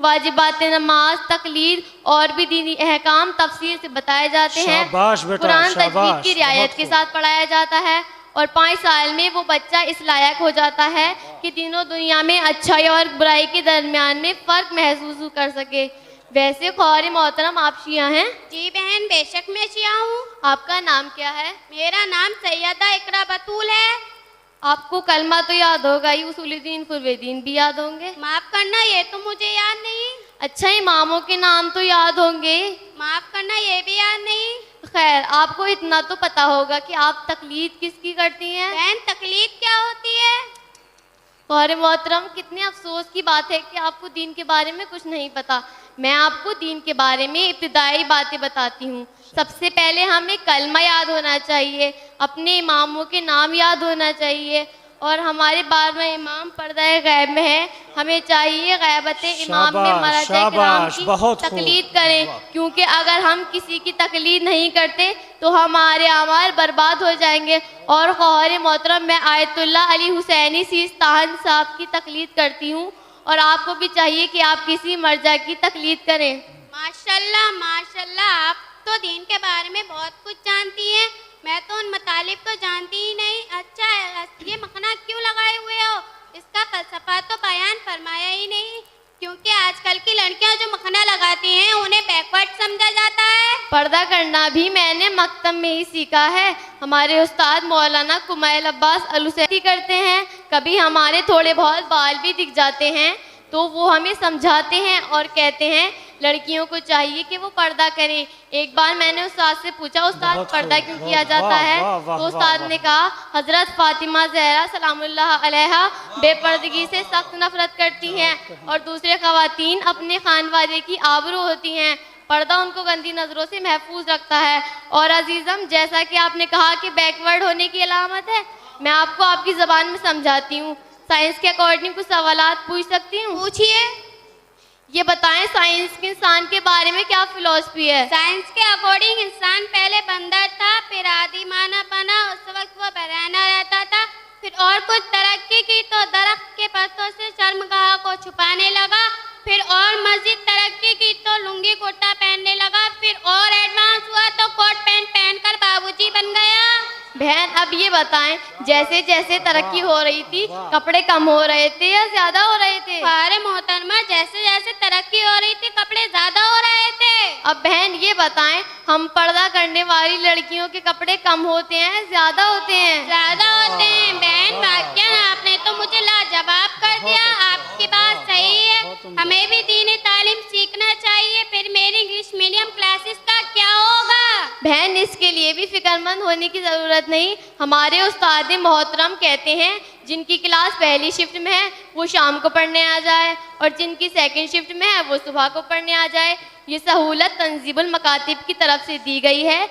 واجبات نماز، تقلید اور بھی دینی احکام تفصیل سے بتائے جاتے ہیں۔ شاباش بیٹا، قرآن تجوید شاباش، کی رعایت بہت کے خوب۔ ساتھ پڑھایا جاتا ہے، اور 5 سال میں وہ بچہ اس لائق ہو جاتا ہے کہ دینوں دنیا میں اچھائی اور برائی کے درمیان میں فرق محسوس کر سکے۔ ویسے خور محترم، آپ شیعہ ہیں؟ جی بہن، بے شک میں شیعہ ہوں۔ آپ کا نام کیا ہے؟ میرا نام سیدہ اقرا بطول ہے۔ آپ کو کلمہ تو یاد ہوگا ہی، اصول دین قرب دین بھی یاد ہوں گے۔ معاف کرنا، یہ تو مجھے یاد نہیں۔ اچھا، اماموں کے نام تو یاد ہوں گے۔ معاف کرنا، یہ بھی یاد نہیں۔ خیر، آپ کو اتنا تو پتہ ہوگا کہ آپ تقلید کس کی کرتی ہیں؟ بہن، تقلید کیا ہوتی ہے؟ اور محترم، کتنے افسوس کی بات ہے کہ آپ کو دین کے بارے میں کچھ نہیں پتہ۔ میں آپ کو دین کے بارے میں ابتدائی باتیں بتاتی ہوں۔ سب سے پہلے ہمیں کلمہ یاد ہونا چاہیے، اپنے اماموں کے نام یاد ہونا چاہیے، اور ہمارے 12 امام پردہ غیب میں ہیں۔ ہمیں چاہیے غیبت امام میں شاباش، مرجع کرام شاباش، کی بہت خوب۔ تقلید کریں، کیونکہ اگر ہم کسی کی تقلید نہیں کرتے تو ہمارے اعمال برباد ہو جائیں گے۔ اور خواہر محترم، میں آیت اللہ علی حسینی سیستان صاحب کی تقلید کرتی ہوں، اور آپ کو بھی چاہیے کہ آپ کسی مرجع کی تقلید کریں۔ ماشاءاللہ، ماشاءاللہ، آپ تو دین کے بارے میں بہت کچھ جانتی ہیں۔ میں تو ان مطالب کو جانتی ہی نہیں۔ اچھا، یہ مخنا کیوں لگائے ہوئے ہو؟ اس کا فلسفہ تو بیان فرمایا ہی نہیں، کیونکہ آج کل کی لڑکیاں جو مخنا لگاتی ہیں انہیں بیکورڈ سمجھا جاتا ہے۔ پردہ کرنا بھی میں نے مکتب میں ہی سیکھا ہے۔ ہمارے استاد مولانا کمیل عباس الوسیتی کرتے ہیں۔ کبھی ہمارے تھوڑے بہت بال بھی دکھ جاتے ہیں تو وہ ہمیں سمجھاتے ہیں اور کہتے ہیں لڑکیوں کو چاہیے کہ وہ پردہ کریں۔ ایک بار میں نے استاد سے پوچھا، استاد بہت پردہ خوب، کیوں بہت، کیا جاتا ہے؟ واہ، واہ، تو واہ، استاد واہ۔ نے کہا، حضرت فاطمہ زہرا سلام اللہ علیہا بے پردگی سے سخت نفرت کرتی ہیں، اور دوسرے خواتین اپنے خانوادے کی آبرو ہوتی ہیں۔ پردہ ان کو گندی نظروں سے محفوظ رکھتا ہے۔ اور عزیزم، جیسا کہ آپ نے کہا کہ بیکورڈ ہونے کی علامت ہے، میں آپ کو آپ کی زبان میں سمجھاتی ہوں۔ سائنس کے اکارڈنگ کچھ سوالات پوچھ سکتی ہوں؟ پوچھیے۔ یہ بتائیں، سائنس کے انسان کے بارے میں کیا فلسفی ہے؟ سائنس کے اکارڈنگ انسان پہلے بندر تھا، پھر آدمانہ بنا، اس وقت وہ بہرانہ رہتا تھا، پھر اور کچھ ترقی کی تو درخت کے پتوں سے شرمگاہ کو چھپانے لگا، پھر اور مزید ترقی کی تو لنگی کرتا پہننے لگا، پھر اور ایڈوانس ہوا تو کوٹ پینٹ پہن کر بابوجی بن گیا۔ بہن، اب یہ بتائیں، جیسے جیسے ترقی ہو رہی تھی، کپڑے کم ہو رہے تھے یا زیادہ ہو رہے تھے؟ خواہر محترمہ، جیسے جیسے ترقی ہو رہی تھی کپڑے زیادہ ہو رہے تھے۔ اب بہن یہ بتائیں، ہم پردہ کرنے والی لڑکیوں کے کپڑے کم ہوتے ہیں زیادہ ہوتے ہیں؟ زیادہ ہوتے ہیں۔ بہن، واقعہ آپ نے تو مجھے لاجواب کر دیا۔ آپ کی بات صحیح ہے، ہمیں بھی دینی تعلیم سیکھنا چاہیے۔ پھر میری انگلش میڈیم کلاسز کا کیا ہوگا؟ بہن، اس کے لیے بھی فکر مند ہونے کی ضرورت نہیں۔ ہمارے استاد محترم کہتے ہیں جن کی کلاس پہلی شفٹ میں ہے وہ شام کو پڑھنے آ جائے، اور جن کی سیکنڈ شفٹ میں ہے وہ صبح کو پڑھنے آ جائے۔ یہ سہولت تنظیم المکاتب کی طرف سے دی گئی ہے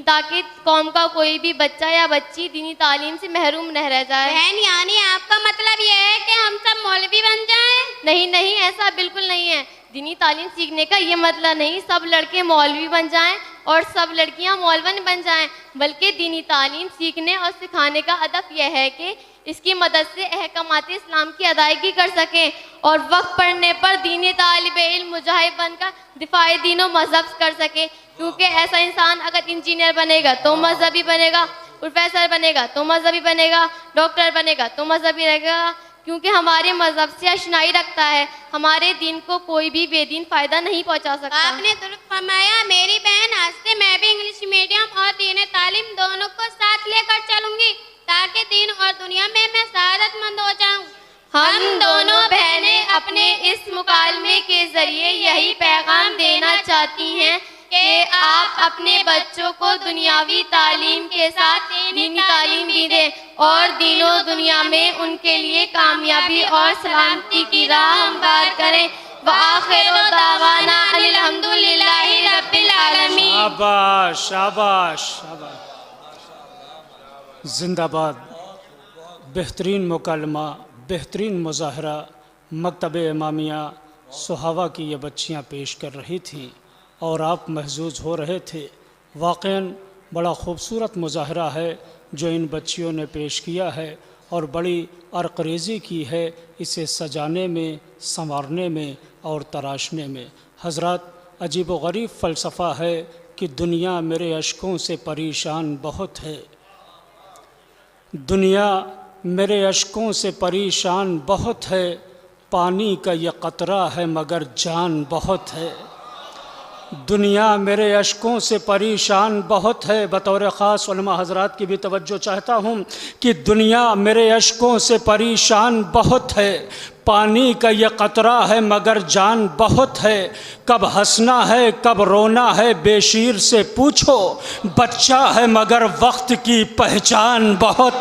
تاکہ قوم کا کوئی بھی بچہ یا بچی دینی تعلیم سے محروم نہ رہ جائے۔ بہن، یعنی آپ کا مطلب یہ ہے کہ ہم سب مولوی بن جائیں؟ نہیں نہیں، ایسا بالکل نہیں ہے۔ دینی تعلیم سیکھنے کا یہ مطلب نہیں سب لڑکے مولوی بن جائیں اور سب لڑکیاں مولون بن جائیں، بلکہ دینی تعلیم سیکھنے اور سکھانے کا ہدف یہ ہے کہ اس کی مدد سے احکامات اسلام کی ادائیگی کر سکیں، اور وقت پڑنے پر دینی طالب علم مجاہد بن کر دفاع دین و مذہب کر سکے، کیونکہ ایسا انسان اگر انجینئر بنے گا تو مذہبی بنے گا، پروفیسر بنے گا تو مذہبی بنے گا، ڈاکٹر بنے گا تو مذہبی رہے گا، کیونکہ ہمارے مذہب سے اشنائی رکھتا ہے۔ ہمارے دین کو کوئی بھی بے دین فائدہ نہیں پہنچا سکتا۔ آپ نے درست فرمایا۔ میری بہن، آج سے میں بھی انگلش میڈیم اور دین تعلیم دونوں کو ساتھ لے کر چلوں گی، تاکہ دین اور دنیا میں سعادت مند ہو جاؤں۔ ہم دونوں بہنیں اپنے اس مکالمے کے ذریعے یہی پیغام دینا چاہتی ہیں کہ آپ اپنے بچوں کو دنیاوی تعلیم کے ساتھ دینی تعلیم بھی دیں، اور دین و دنیا میں ان کے لیے کامیابی اور سلامتی کی راہ ہموار کریں۔ وآخر دعوانا ان الحمدللہ رب العالمین۔ شاباش، شاباش، شاباش، زندہ باد۔ بہترین مکالمہ، بہترین مظاہرہ مکتب امامیہ صحابہ کی یہ بچیاں پیش کر رہی تھیں اور آپ محظوظ ہو رہے تھے۔ واقعاً بڑا خوبصورت مظاہرہ ہے جو ان بچیوں نے پیش کیا ہے، اور بڑی عرقریزی کی ہے اسے سجانے میں، سنوارنے میں اور تراشنے میں۔ حضرات، عجیب و غریب فلسفہ ہے کہ دنیا میرے اشکوں سے پریشان بہت ہے، دنیا میرے اشکوں سے پریشان بہت ہے، پانی کا یہ قطرہ ہے مگر جان بہت ہے۔ دنیا میرے اشکوں سے پریشان بہت ہے۔ بطور خاص علماء حضرات کی بھی توجہ چاہتا ہوں کہ دنیا میرے اشکوں سے پریشان بہت ہے، پانی کا یہ قطرہ ہے مگر جان بہت ہے، کب ہنسنا ہے کب رونا ہے بے شیر سے پوچھو، بچہ ہے مگر وقت کی پہچان بہت۔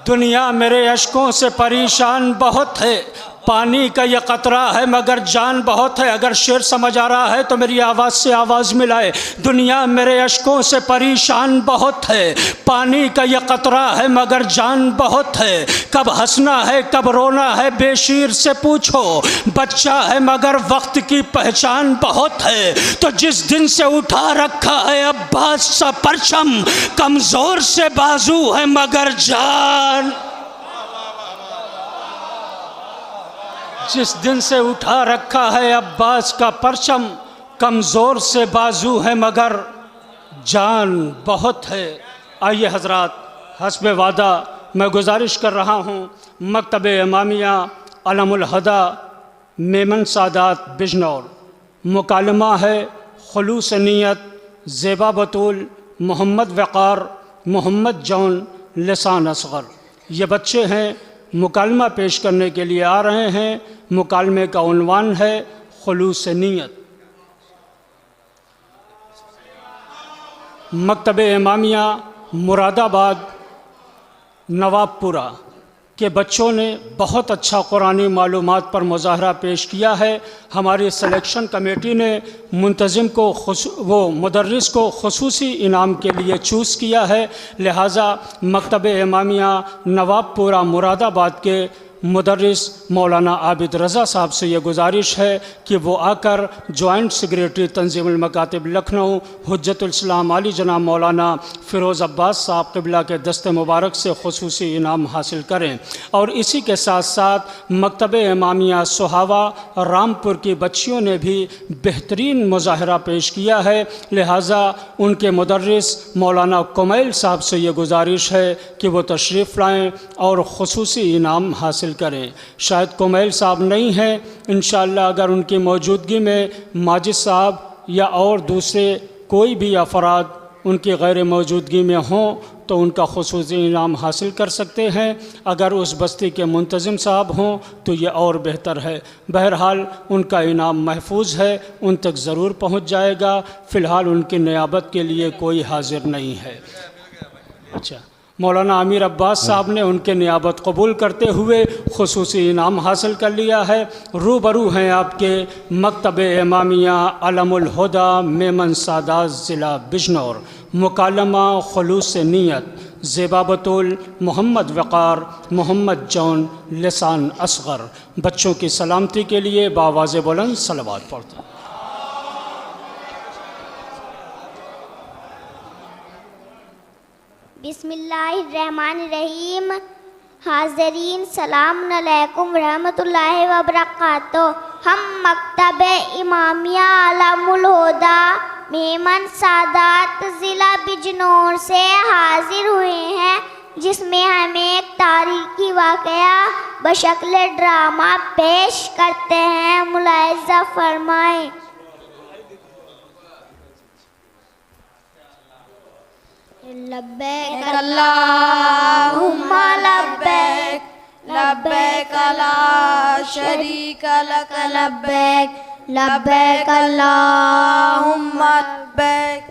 دنیا میرے اشکوں سے پریشان بہت ہے، پانی کا یہ قطرہ ہے مگر جان بہت ہے۔ اگر شعر سمجھ آ رہا ہے تو میری آواز سے آواز ملائے۔ دنیا میرے اشکوں سے پریشان بہت ہے، پانی کا یہ قطرہ ہے مگر جان بہت ہے، کب ہنسنا ہے کب رونا ہے بے شیر سے پوچھو، بچہ ہے مگر وقت کی پہچان بہت ہے۔ تو جس دن سے اٹھا رکھا ہے عباس سا پرچم، کمزور سے بازو ہے مگر جان۔ جس دن سے اٹھا رکھا ہے عباس کا پرچم، کمزور سے بازو ہے مگر جان بہت ہے۔ آئیے حضرات، حسب وعدہ میں گزارش کر رہا ہوں، مکتب امامیہ علم الہدیٰ میمن سادات بجنور، مکالمہ ہے خلوص نیت زیبا بطول محمد وقار محمد جون لسان اصغر۔ یہ بچے ہیں، مکالمہ پیش کرنے کے لیے آ رہے ہیں۔ مکالمے کا عنوان ہے خلوص نیت۔ مکتب امامیہ مراد آباد نواب پورہ کے بچوں نے بہت اچھا قرآنی معلومات پر مظاہرہ پیش کیا ہے۔ ہماری سلیکشن کمیٹی نے منتظم کو وہ مدرس کو خصوصی انعام کے لیے چوز کیا ہے، لہٰذا مکتب امامیہ نواب پورہ مراد آباد کے مدرس مولانا عابد رضا صاحب سے یہ گزارش ہے کہ وہ آ کر جوائنٹ سیکریٹری تنظیم المکاتب لکھنؤ حجت الاسلام علی جناب مولانا فیروز عباس صاحب قبلہ کے دست مبارک سے خصوصی انعام حاصل کریں۔ اور اسی کے ساتھ ساتھ مکتب امامیہ سہاوا رامپور کی بچیوں نے بھی بہترین مظاہرہ پیش کیا ہے، لہٰذا ان کے مدرس مولانا کمیل صاحب سے یہ گزارش ہے کہ وہ تشریف لائیں اور خصوصی انعام حاصل کریں۔ شاید کمیل صاحب نہیں ہیں، انشاءاللہ اگر ان کی موجودگی میں ماجد صاحب یا اور دوسرے کوئی بھی افراد ان کی غیر موجودگی میں ہوں تو ان کا خصوصی انعام حاصل کر سکتے ہیں۔ اگر اس بستی کے منتظم صاحب ہوں تو یہ اور بہتر ہے۔ بہرحال ان کا انعام محفوظ ہے، ان تک ضرور پہنچ جائے گا۔ فی الحال ان کی نیابت کے لیے کوئی حاضر نہیں ہے۔ اچھا، مولانا امیر عباس صاحب نے ان کے نیابت قبول کرتے ہوئے خصوصی انعام حاصل کر لیا ہے۔ روبرو ہیں آپ کے مکتب امامیہ علم الہدیٰ میمن سادات ضلع بجنور، مکالمہ خلوص نیت زیبا بطول محمد وقار محمد جون لسان اصغر۔ بچوں کی سلامتی کے لیے بآواز بلند صلوات پڑھتے ہیں۔ بسم اللہ الرحمن الرحیم۔ حاضرین، سلام علیکم ورحمۃ اللہ وبرکاتہ۔ ہم مکتب امامیہ علم الہدیٰ میمن سادات ضلع بجنور سے حاضر ہوئے ہیں، جس میں ہم ایک تاریخی واقعہ بشکل ڈرامہ پیش کرتے ہیں، ملاحظہ فرمائیں۔ لبیک اللہم لبیک، لبیک لا شریک لک لبیک، لبیک اللہم لبیک۔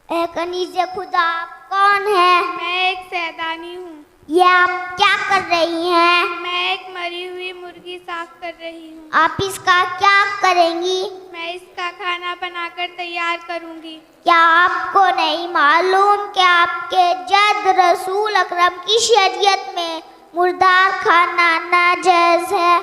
اے کنیز خدا، آپ کون ہے؟ میں ایک سیدانی ہوں۔ یہ آپ کیا کر رہی ہیں؟ میں ایک مری ہوئی مرغی صاف کر رہی ہوں۔ آپ اس کا کیا کریں گی؟ میں اس کا کھانا بنا کر تیار کروں گی۔ کیا آپ کو نہیں معلوم کہ آپ کے جد رسول اکرم کی شریعت میں مردار کھانا ناجائز ہے؟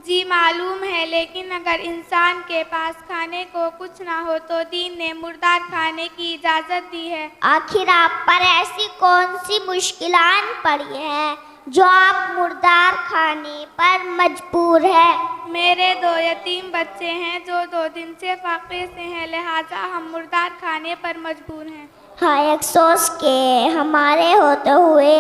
جی معلوم ہے، لیکن اگر انسان کے پاس کھانے کو کچھ نہ ہو تو دین نے مردار کھانے کی اجازت دی ہے۔ آخر آپ پر ایسی کون سی مشکلات پڑی ہے جو آپ مردار کھانے پر مجبور ہے؟ میرے 2 یتیم بچے ہیں جو 2 دن سے فاقے سے ہیں، لہٰذا ہم مردار کھانے پر مجبور ہیں۔ ہائے افسوس کہ ہمارے ہوتے ہوئے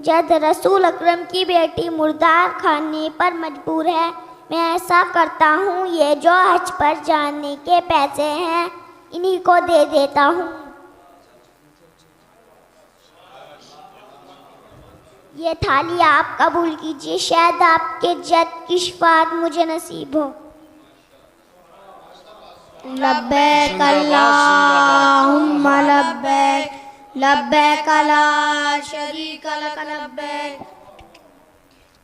جد رسول اکرم کی بیٹی مردار کھانے پر مجبور ہے۔ میں ایسا کرتا ہوں، یہ جو حج پر جانے کے پیسے ہیں انہی کو دے دیتا ہوں۔ یہ تھالی آپ قبول کیجیے، شاید آپ کے جد کی شفاعت مجھے نصیب ہو۔ لبیک اللہم لبیک لبیک لا شریک لک لبیک۔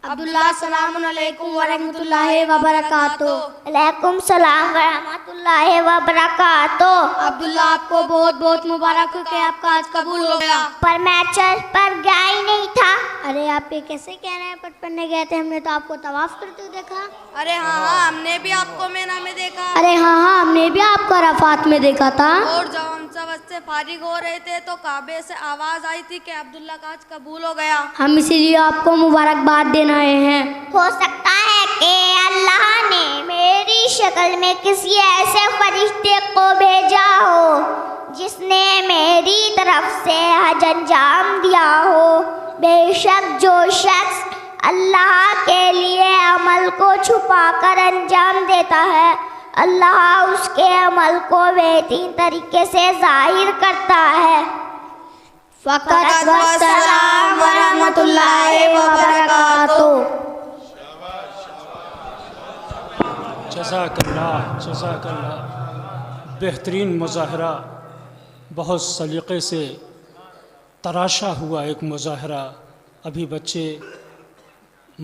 عبداللہ السلام علیکم ورحمۃ اللہ وبرکاتہ۔ علیکم السلام ورحمۃ اللہ وبرکاتہ۔ عبداللہ آپ کو بہت بہت مبارک ہو کہ آپ کا آج قبول ہو گیا۔ پر میں چرچ پر گیا ہی نہیں تھا۔ ارے آپ یہ کیسے کہہ رہے ہیں پڑھنے گئے تھے؟ ہم نے تو آپ کو طواف کرتے ہوئے دیکھا۔ ارے ہاں ہم نے بھی آپ کو مینا میں دیکھا۔ ارے ہاں ہم نے بھی آپ کو عرفات میں دیکھا تھا۔ اور جب ہم سب سے فارغ ہو رہے تھے تو کعبے سے آواز آئی تھی کہ عبداللہ کا آج قبول ہو گیا۔ ہم اسی لیے آپ کو مبارکباد دینا آئے ہیں۔ ہو سکتا ہے کہ اللہ نے میری شکل میں کسی ایسے فرشتے کو بھیجا ہو جس نے میری طرف سے حج انجام دیا ہو۔ بے شک جو شخص اللہ کے لیے عمل کو چھپا کر انجام دیتا ہے، اللہ اس کے عمل کو بہترین طریقے سے ظاہر کرتا ہے۔ فقط والسلام ورحمۃ اللہ وبرکاتہ۔ جزاک اللہ، جزاک اللہ۔ بہترین مظاہرہ، بہت سلیقے سے تراشا ہوا ایک مظاہرہ ابھی بچے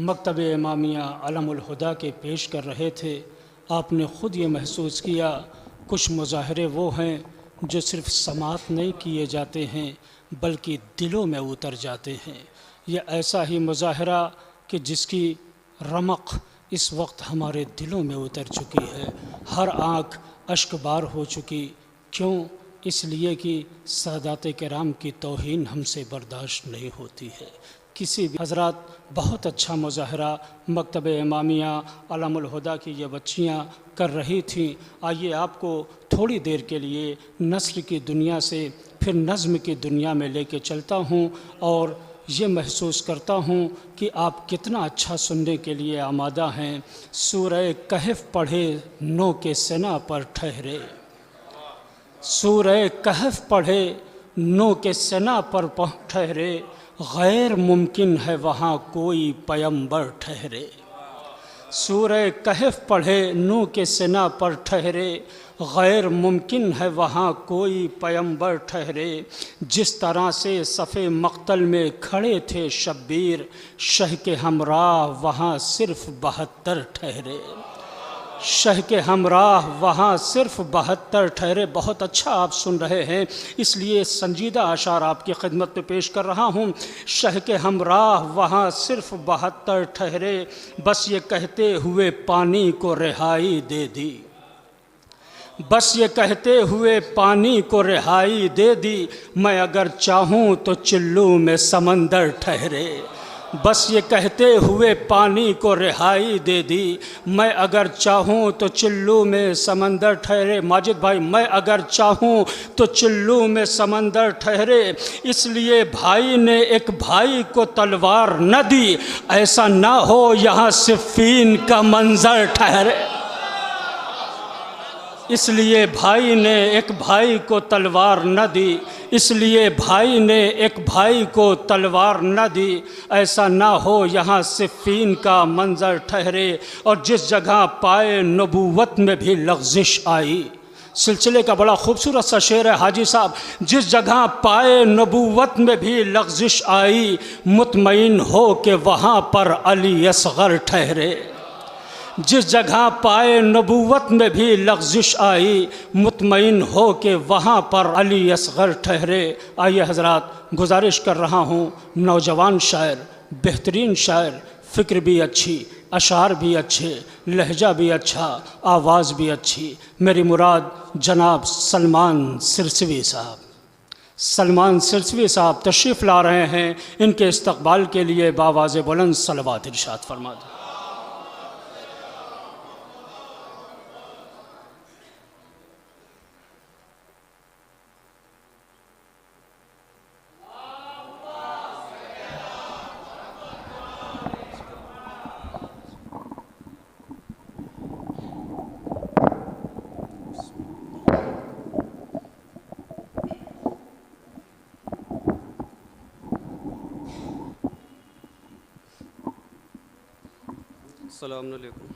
مکتب امامیہ علم الہدیٰ کے پیش کر رہے تھے۔ آپ نے خود یہ محسوس کیا کچھ مظاہرے وہ ہیں جو صرف سماعت نہیں کیے جاتے ہیں بلکہ دلوں میں اتر جاتے ہیں۔ یہ ایسا ہی مظاہرہ کہ جس کی رمق اس وقت ہمارے دلوں میں اتر چکی ہے، ہر آنکھ اشک بار ہو چکی۔ کیوں؟ اس لیے کہ سادات کرام کی توہین ہم سے برداشت نہیں ہوتی ہے۔ کسی بھی حضرات بہت اچھا مظاہرہ مکتب امامیہ علم الہدیٰ کی یہ بچیاں کر رہی تھیں۔ آئیے آپ کو تھوڑی دیر کے لیے نثر کی دنیا سے پھر نظم کی دنیا میں لے کے چلتا ہوں اور یہ محسوس کرتا ہوں کہ آپ کتنا اچھا سننے کے لیے آمادہ ہیں۔ سورہ کہف پڑھے نو کے سنا پر ٹھہرے، سورہ کہف پڑھے نو کے سنا پر ٹھہرے، غیر ممکن ہے وہاں کوئی پیمبر ٹھہرے۔ سورہ کہف پڑھے نو کے سنا پر ٹھہرے، غیر ممکن ہے وہاں کوئی پیمبر ٹھہرے۔ جس طرح سے صف مقتل میں کھڑے تھے شبیر، شہ کے ہمراہ وہاں صرف 72 ٹھہرے، شہ کے ہمراہ وہاں صرف 72 ٹھہرے۔ بہت اچھا آپ سن رہے ہیں، اس لیے سنجیدہ اشعار آپ کی خدمت میں پیش کر رہا ہوں۔ شہ کے ہمراہ وہاں صرف 72 ٹھہرے، بس یہ کہتے ہوئے پانی کو رہائی دے دی، بس یہ کہتے ہوئے پانی کو رہائی دے دی، میں اگر چاہوں تو چلو میں سمندر ٹھہرے۔ بس یہ کہتے ہوئے پانی کو رہائی دے دی، میں اگر چاہوں تو چلو میں سمندر ٹھہرے۔ ماجد بھائی، میں اگر چاہوں تو چلو میں سمندر ٹھہرے، اس لیے بھائی نے ایک بھائی کو تلوار نہ دی، ایسا نہ ہو یہاں صفین کا منظر ٹھہرے۔ اس لیے بھائی نے ایک بھائی کو تلوار نہ دی، اس لیے بھائی نے ایک بھائی کو تلوار نہ دی، ایسا نہ ہو یہاں صفین کا منظر ٹھہرے۔ اور جس جگہ پائے نبوت میں بھی لغزش آئی، سلسلے کا بڑا خوبصورت سا شعر ہے حاجی صاحب، جس جگہ پائے نبوت میں بھی لغزش آئی، مطمئن ہو کہ وہاں پر علی اصغر ٹھہرے۔ جس جگہ پائے نبوت میں بھی لغزش آئی، مطمئن ہو کہ وہاں پر علی اصغر ٹھہرے۔ آئیے حضرات، گزارش کر رہا ہوں، نوجوان شاعر، بہترین شاعر، فکر بھی اچھی، اشعار بھی اچھے، لہجہ بھی اچھا، آواز بھی اچھی. میری مراد جناب سلمان سرسوی صاحب. سلمان سرسوی صاحب تشریف لا رہے ہیں. ان کے استقبال کے لیے بآواز بلند صلوات ارشاد فرما دیں. السلام علیکم.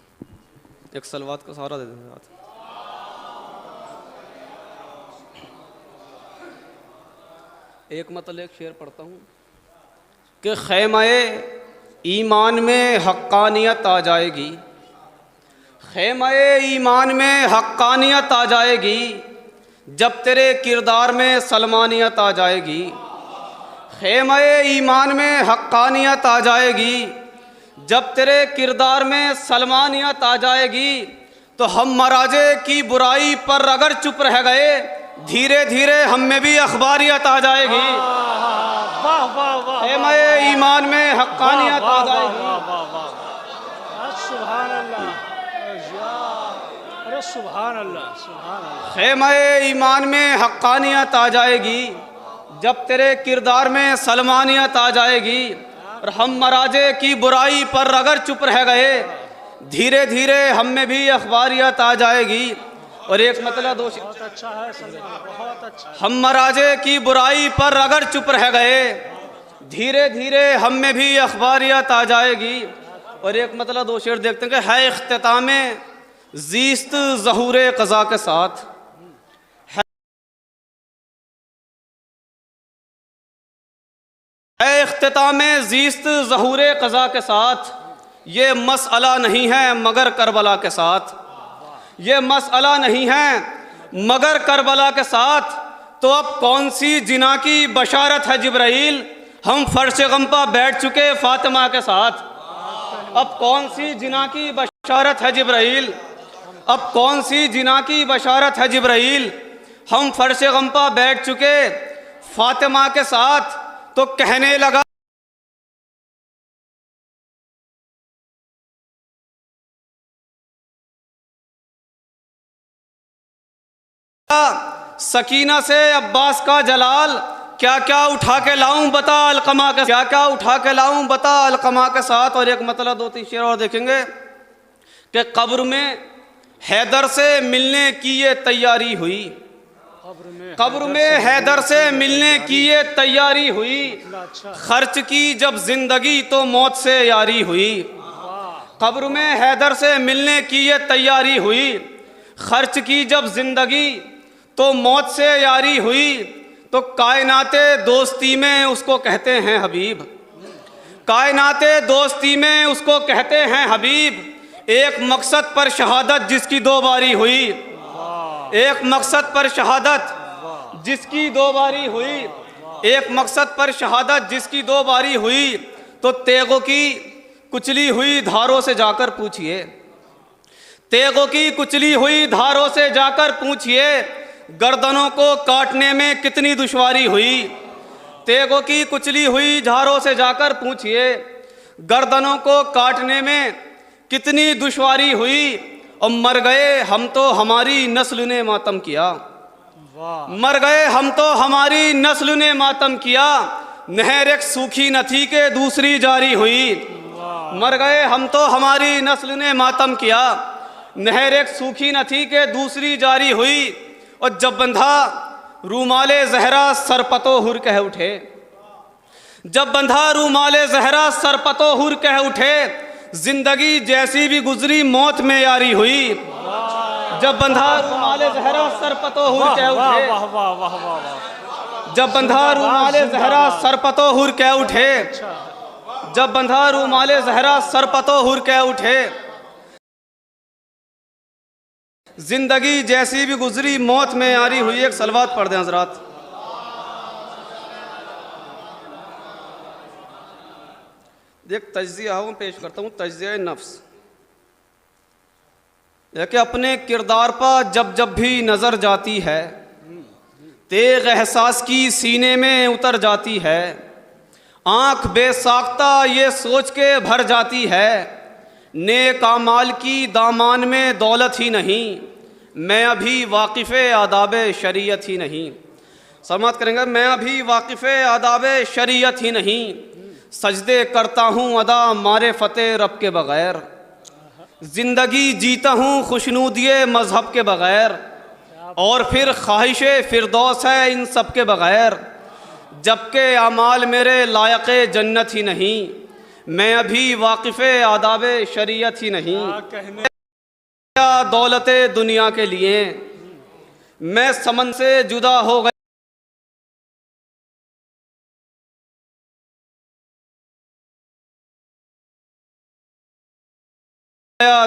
ایک صلوات کا سہارا دے دیں ساتھ. ایک مطلب ایک شعر پڑھتا ہوں کہ خیمہ ایمان میں حقانیت آ جائے گی، خیمہ ایمان میں حقانیت آ جائے گی جب تیرے کردار میں سلمانیت آ جائے گی. خیمہ ایمان میں حقانیت آ جائے گی جب تیرے کردار میں سلمانیت آ جائے گی. تو ہم مراجے کی برائی پر اگر چپ رہ گئے، دھیرے دھیرے ہم میں بھی اخباریت آ جائے گی. خیمہ ایمان میں حقانیت آ جائے گی. سبحان اللہ، ارے سبحان اللہ، سبحان اللہ. خیمہ ایمان میں حقانیت آ جائے گی جب تیرے کردار میں سلمانیت آ جائے گی. اور ہم مراجے کی برائی پر اگر چپ رہ گئے، دھیرے دھیرے ہم میں بھی اخباریت آ جائے گی. اور ایک مطلب بہت اچھا ہے سلمان، بہت اچھا. ہم مراجے کی برائی پر اگر چپ رہ گئے، دھیرے دھیرے ہم میں بھی اخباریت آ جائے گی. اور ایک مطلب دو شعر دیکھتے ہیں کہ ہے اختتام زیست ظہور قضا کے ساتھ، ہے اختتام زیست ظہور قضا کے ساتھ. یہ مسئلہ نہیں ہے مگر کربلا کے ساتھ، یہ مسئلہ نہیں ہے مگر کربلا کے ساتھ. تو اب کون سی جنا کی بشارت ہے جبرائیل، ہم فرش غم پہ بیٹھ چکے فاطمہ کے ساتھ. اب کون سی جنا کی بشارت ہے جبرائیل، اب کون سی جنا کی بشارت ہے جبرائیل، ہم فرش غم پہ بیٹھ چکے فاطمہ کے ساتھ. تو کہنے لگا سکینہ سے عباس کا جلال، کیا کیا اٹھا کے لاؤں بتا علقمہ کے، کیا کیا اٹھا کے لاؤں بتا علقمہ کے ساتھ. اور ایک مطلب دو تین شعر اور دیکھیں گے کہ قبر میں حیدر سے ملنے کی یہ تیاری ہوئی، قبر میں حیدر سے ملنے کی یہ تیاری ہوئی. خرچ کی جب زندگی تو موت سے یاری ہوئی. قبر میں حیدر سے ملنے کی یہ تیاری ہوئی، خرچ کی جب زندگی تو موت سے یاری ہوئی. تو کائنات دوستی میں اس کو کہتے ہیں حبیب، کائنات دوستی میں اس کو کہتے ہیں حبیب. ایک مقصد پر شہادت جس کی دو باری ہوئی، ایک مقصد پر شہادت جس کی دو باری ہوئی، ایک مقصد پر شہادت جس کی دو باری ہوئی. تو تیغوں کی کچلی ہوئی دھاروں سے جا کر پوچھئے، تیغوں کی کچلی ہوئی دھاروں سے جا کر پوچھئے، گردنوں کو کاٹنے میں کتنی دشواری ہوئی. تیغوں کی کچلی ہوئی دھاروں سے جا کر پوچھئے، گردنوں کو کاٹنے میں کتنی دشواری ہوئی. اور مر گئے ہم تو ہماری نسل نے ماتم کیا، مر گئے ہم تو ہماری نسل نے ماتم کیا. نہر ایک سوکھی نہ تھی کہ دوسری جاری ہوئی، مر گئے ہم تو ہماری نسل نے ماتم کیا. نہر ایک سوکھی نہ تھی کہ دوسری جاری ہوئی. اور جب بندھا رومال زہرا سر پتو ہر کہہ اٹھے، جب بندھا رومال زہرا سر پتو ہر کہہ اٹھے، زندگی جیسی بھی گزری موت میں یاری ہوئی. جب بندھا رومال زہرا سر پتو ہر کہہ اٹھے، جب بندھا رومال زہرا سر پتو ہر کہہ اٹھے، جب بندھا رومال زہرا سر پتو ہر کہہ اٹھے، زندگی جیسی بھی گزری موت میں یاری ہوئی. ایک صلوات پڑھ دیں حضرات. ایک تجزیہ ہوں پیش کرتا ہوں، تجزیہ نفس. ہے کہ اپنے کردار پر جب جب بھی نظر جاتی ہے، تیغ احساس کی سینے میں اتر جاتی ہے، آنکھ بے ساختہ یہ سوچ کے بھر جاتی ہے، نیک اعمال کی دامان میں دولت ہی نہیں، میں ابھی واقف آداب شریعت ہی نہیں۔ سماعت کریں گے، میں ابھی واقف آداب شریعت ہی نہیں، سجدے کرتا ہوں ادا معرفت رب کے بغیر، زندگی جیتا ہوں خوشنودی مذہب کے بغیر، اور پھر خواہش فردوس ہے ان سب کے بغیر، جبکہ اعمال میرے لائق جنت ہی نہیں، میں ابھی واقف آداب شریعت ہی نہیں۔ دولت دنیا کے لیے میں سمن سے جدا ہو گیا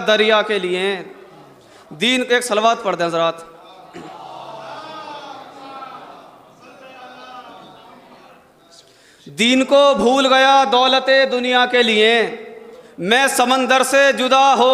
دریا کے لیے، دین ایک صلوات پڑھ دیں حضرات۔ دین کو بھول گیا دولت دنیا کے لیے، میں سمندر سے جدا ہو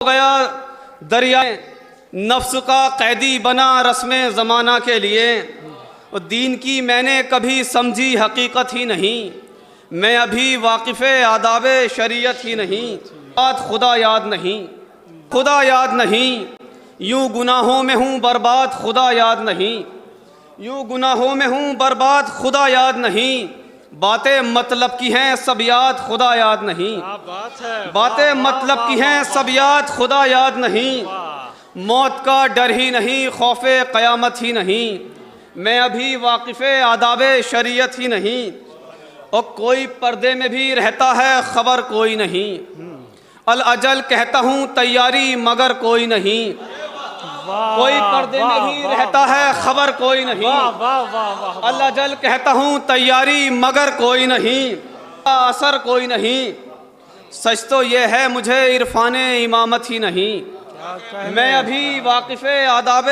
گیا دریا، نفس کا قیدی بنا رسم زمانہ کے لیے، اور دین کی میں نے کبھی سمجھی حقیقت ہی نہیں، میں ابھی واقف آداب شریعت ہی نہیں، بات خدا یاد نہیں، خدا یاد نہیں، یوں گناہوں میں ہوں برباد خدا یاد نہیں، یوں گناہوں میں ہوں برباد خدا یاد نہیں، باتیں مطلب کی ہیں سب یاد خدا یاد نہیں، باتیں مطلب کی ہیں سب یاد خدا یاد نہیں، موت کا ڈر ہی نہیں خوف قیامت ہی نہیں، میں ابھی واقف آداب شریعت ہی نہیں، اور کوئی پردے میں بھی رہتا ہے خبر کوئی نہیں، الاجل کہتا ہوں تیاری مگر کوئی نہیں، کوئی پردے میں بھی رہتا ہے خبر کوئی نہیں، اللہ جل کہتا ہوں تیاری مگر کوئی نہیں، اثر کوئی نہیں، سچ تو یہ ہے مجھے عرفان امامت ہی نہیں، میں ابھی واقف آداب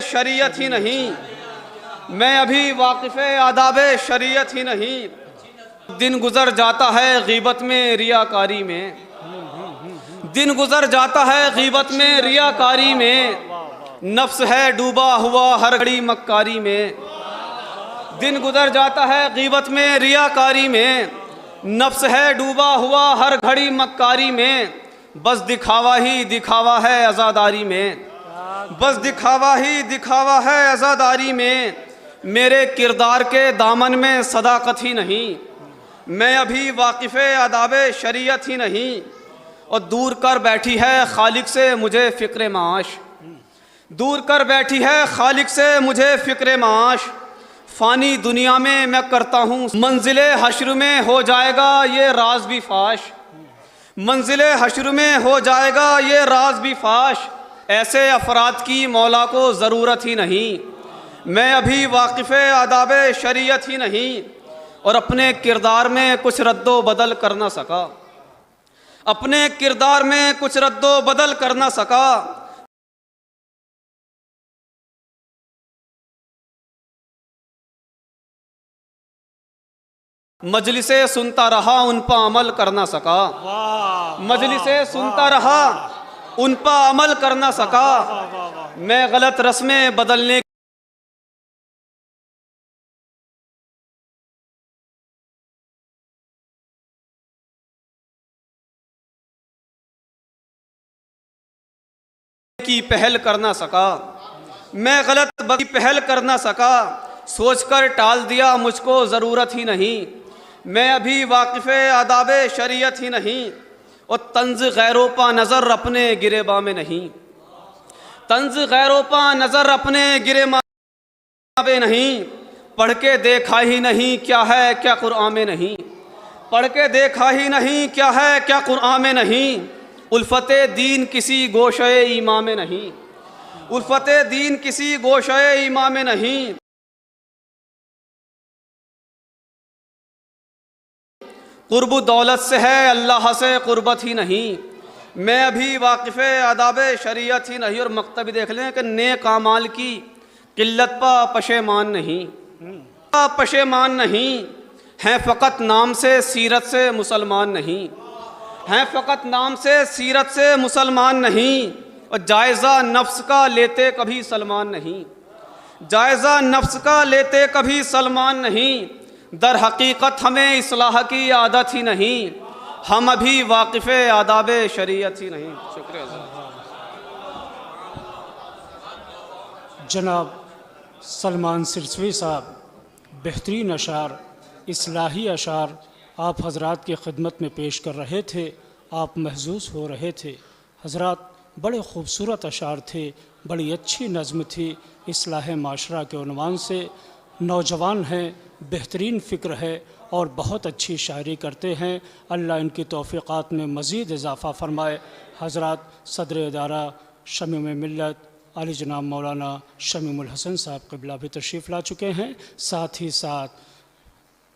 شریعت ہی نہیں، میں ابھی واقف آداب شریعت ہی نہیں، دن گزر جاتا ہے غیبت میں ریاکاری میں، دن گزر جاتا ہے غیبت میں ریاکاری میں، نفس ہے ڈوبا ہوا ہر گھڑی مکاری میں، دن گزر جاتا ہے غیبت میں ریاکاری میں، نفس ہے ڈوبا ہوا ہر گھڑی مکاری میں، بس دکھاوا ہی دکھاوا ہے عزاداری میں، بس دکھاوا ہی دکھاوا ہے عزاداری میں، میرے کردار کے دامن میں صداقت ہی نہیں، میں ابھی واقف آداب شریعت ہی نہیں، اور دور کر بیٹھی ہے خالق سے مجھے فکر معاش، دور کر بیٹھی ہے خالق سے مجھے فکر معاش، فانی دنیا میں کرتا ہوں منزل حشر میں ہو جائے گا یہ راز بھی فاش، منزل حشر میں ہو جائے گا یہ راز بھی فاش، ایسے افراد کی مولا کو ضرورت ہی نہیں، میں ابھی واقف آداب شریعت ہی نہیں، اور اپنے کردار میں کچھ رد و بدل کر نہ سکا، اپنے کردار میں کچھ رد و بدل کر نہ سکا۔ مجلسیں سنتا رہا ان پہ عمل کر نہ سکا، مجلسیں سنتا رہا ان پہ عمل کر نہ سکا۔ میں غلط رسمیں بدلنے کی پہل کر نہ سکا، میں غلط کی پہل کر نہ سکا، سوچ کر ٹال دیا مجھ کو ضرورت ہی نہیں، میں ابھی واقف آداب شریعت ہی نہیں، اور طنز غیروں پا نظر اپنے گریباں میں نہیں، طنز غیروں پا نظر اپنے گریباں میں نہیں، پڑھ کے دیکھا ہی نہیں کیا ہے کیا قرآن میں نہیں، پڑھ کے دیکھا ہی نہیں کیا ہے کیا قرآن میں نہیں، الفت دین کسی گوشے ایمان میں نہیں، الفت دین کسی گوشے ایمان میں نہیں۔ قرب دولت سے ہے اللہ سے قربت ہی نہیں، میں ابھی واقف آداب شریعت ہی نہیں۔ اور مکتب دیکھ لیں کہ نیک اعمال کی قلت پا پشیمان نہیں، پشیمان نہیں، ہیں فقط نام سے سیرت سے مسلمان نہیں، ہیں فقط نام سے سیرت سے مسلمان نہیں، اور جائزہ نفس کا لیتے کبھی سلمان نہیں، جائزہ نفس کا لیتے کبھی سلمان نہیں۔ در حقیقت ہمیں اصلاح کی عادت ہی نہیں، ہم ابھی واقف آداب شریعت ہی نہیں۔ شکریہ جناب سلمان سرسوی صاحب بہترین اشعار، اصلاحی اشعار آپ حضرات کی خدمت میں پیش کر رہے تھے، آپ محظوظ ہو رہے تھے۔ حضرات بڑے خوبصورت اشعار تھے، بڑی اچھی نظم تھی، اصلاح معاشرہ کے عنوان سے۔ نوجوان ہیں، بہترین فکر ہے اور بہت اچھی شاعری کرتے ہیں، اللہ ان کی توفیقات میں مزید اضافہ فرمائے۔ حضرات صدر ادارہ شمیم ملت علی جناب مولانا شمیم الحسن صاحب قبلہ بھی تشریف لا چکے ہیں، ساتھ ہی ساتھ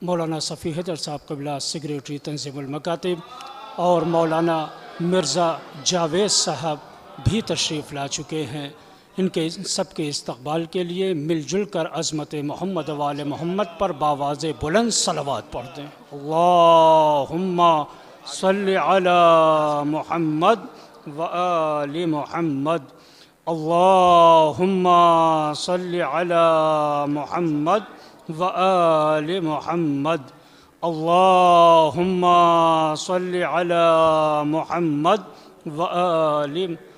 مولانا صفی حیدر صاحب قبلہ سیکریٹری تنظیم المکاتب اور مولانا مرزا جاوید صاحب بھی تشریف لا چکے ہیں۔ ان کے سب کے استقبال کے لیے مل جل کر عظمت محمد و آل محمد پر باواز بلند صلوات پڑھ دیں۔ اللہم صلی علی محمد و آل محمد، اللہم صلی علی محمد و آل محمد، اللہم صلی علی محمد و آل محمد۔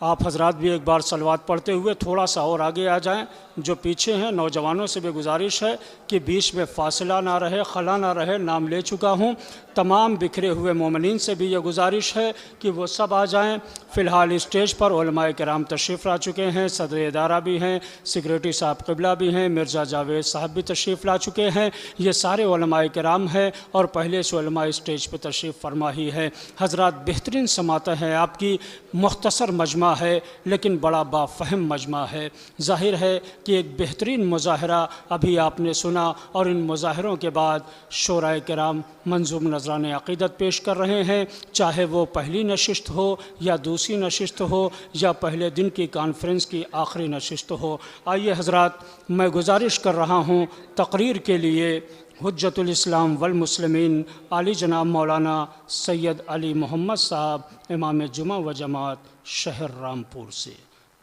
آپ حضرات بھی ایک بار صلوات پڑھتے ہوئے تھوڑا سا اور آگے آ جائیں۔ جو پیچھے ہیں نوجوانوں سے بھی گزارش ہے کہ بیچ میں فاصلہ نہ رہے، خلا نہ رہے، نام لے چکا ہوں۔ تمام بکھرے ہوئے مومنین سے بھی یہ گزارش ہے کہ وہ سب آ جائیں۔ فی الحال اسٹیج پر علماء کرام تشریف لا چکے ہیں، صدر ادارہ بھی ہیں، سیکریٹری صاحب قبلہ بھی ہیں، مرزا جاوید صاحب بھی تشریف لا چکے ہیں۔ یہ سارے علماء کرام ہیں اور پہلے سے علماء اسٹیج پہ تشریف فرما ہی ہے۔ حضرات بہترین سماعتیں ہیں آپ کی، مختصر مجمع ہے لیکن بڑا بافہم مجمع ہے۔ ظاہر ہے کہ ایک بہترین مظاہرہ ابھی آپ نے سنا، اور ان مظاہروں کے بعد شورائے کرام منظوم نذران عقیدت پیش کر رہے ہیں، چاہے وہ پہلی نشست ہو یا دوسری نشست ہو یا پہلے دن کی کانفرنس کی آخری نشست ہو۔ آئیے حضرات، میں گزارش کر رہا ہوں تقریر کے لیے حجت الاسلام والمسلمین علی جناب مولانا سید علی محمد صاحب امام جمعہ و جماعت شہر رامپور سے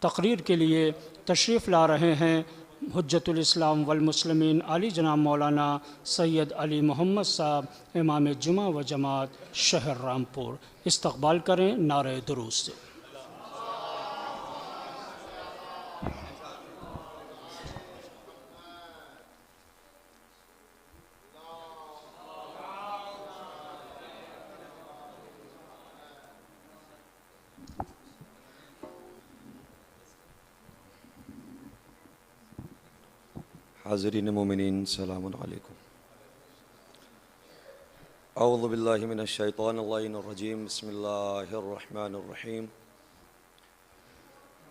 تقریر کے لیے تشریف لا رہے ہیں۔ حجت الاسلام والمسلمین علی جناب مولانا سید علی محمد صاحب امام جمعہ و جماعت شہر رامپور، استقبال کریں نعرہ درود سے۔ حاضرین مومنین السلام علیکم۔ اعوذ باللہ من الشیطان اللعین الرجیم، بسم اللہ الرحمن الرحیم۔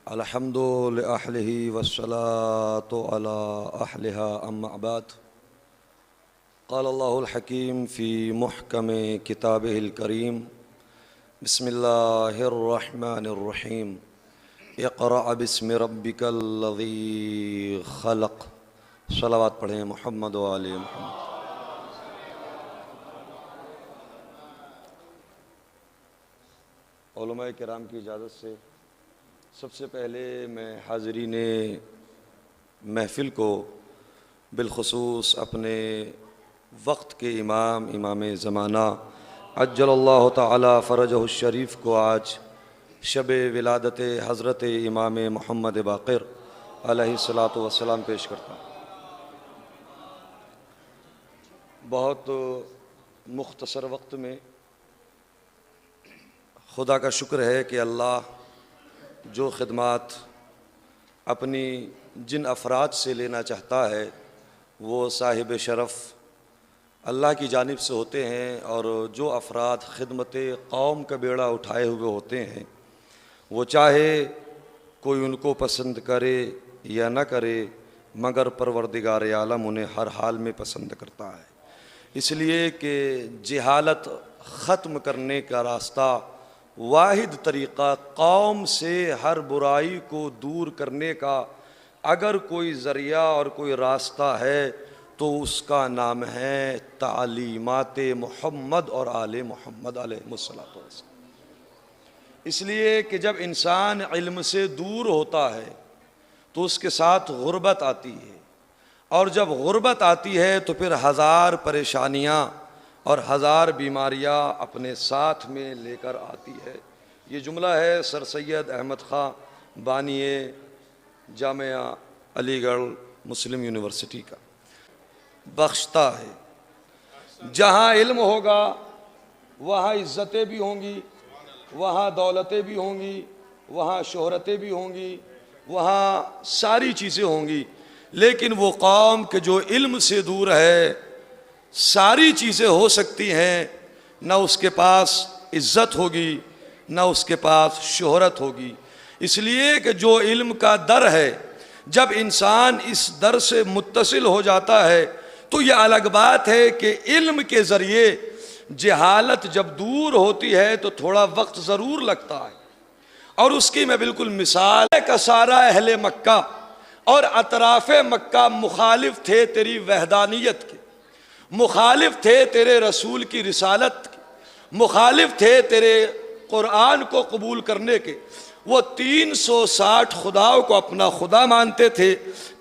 الحمد لأہلہ والصلاة علی اہلہا، اما بعد۔ قال اللہ الحکیم فی محکم کتابہ الکریم بسم اللہ الرحمن الرحیم اقرأ باسم ربک الذی خلق. صلوات پڑھیں محمد و آل محمد. علماء کرام کی اجازت سے سب سے پہلے میں حاضرین محفل کو بالخصوص اپنے وقت کے امام زمانہ عجل اللہ تعالی فرجہ الشریف کو آج شب ولادت حضرت امام محمد باقر علیہ الصلاۃ والسلام پیش کرتا ہوں. بہت مختصر وقت میں خدا کا شکر ہے کہ اللہ جو خدمات اپنی جن افراد سے لینا چاہتا ہے وہ صاحب شرف اللہ کی جانب سے ہوتے ہیں، اور جو افراد خدمت قوم کا بیڑا اٹھائے ہوئے ہوتے ہیں وہ چاہے کوئی ان کو پسند کرے یا نہ کرے مگر پروردگار عالم انہیں ہر حال میں پسند کرتا ہے. اس لیے کہ جہالت ختم کرنے کا راستہ، واحد طریقہ قوم سے ہر برائی کو دور کرنے کا اگر کوئی ذریعہ اور کوئی راستہ ہے تو اس کا نام ہے تعلیمات محمد اور آل محمد علیہ الصلوۃ والسلام. اس لیے کہ جب انسان علم سے دور ہوتا ہے تو اس کے ساتھ غربت آتی ہے، اور جب غربت آتی ہے تو پھر ہزار پریشانیاں اور ہزار بیماریاں اپنے ساتھ میں لے کر آتی ہے. یہ جملہ ہے سر سید احمد خان بانی جامعہ علی گڑھ مسلم یونیورسٹی کا. بخشتا ہے. جہاں علم ہوگا وہاں عزتیں بھی ہوں گی، وہاں دولتیں بھی ہوں گی، وہاں شہرتیں بھی ہوں گی، وہاں ساری چیزیں ہوں گی. لیکن وہ قوم کہ جو علم سے دور ہے، ساری چیزیں ہو سکتی ہیں، نہ اس کے پاس عزت ہوگی نہ اس کے پاس شہرت ہوگی. اس لیے کہ جو علم کا در ہے، جب انسان اس در سے متصل ہو جاتا ہے تو یہ الگ بات ہے کہ علم کے ذریعے جہالت جب دور ہوتی ہے تو تھوڑا وقت ضرور لگتا ہے. اور اس کی میں بالکل مثال کا سارا اہل مکہ اور اطراف مکہ مخالف تھے تیری وحدانیت کے، مخالف تھے تیرے رسول کی رسالت کے، مخالف تھے تیرے قرآن کو قبول کرنے کے. وہ 360 خداؤں کو اپنا خدا مانتے تھے.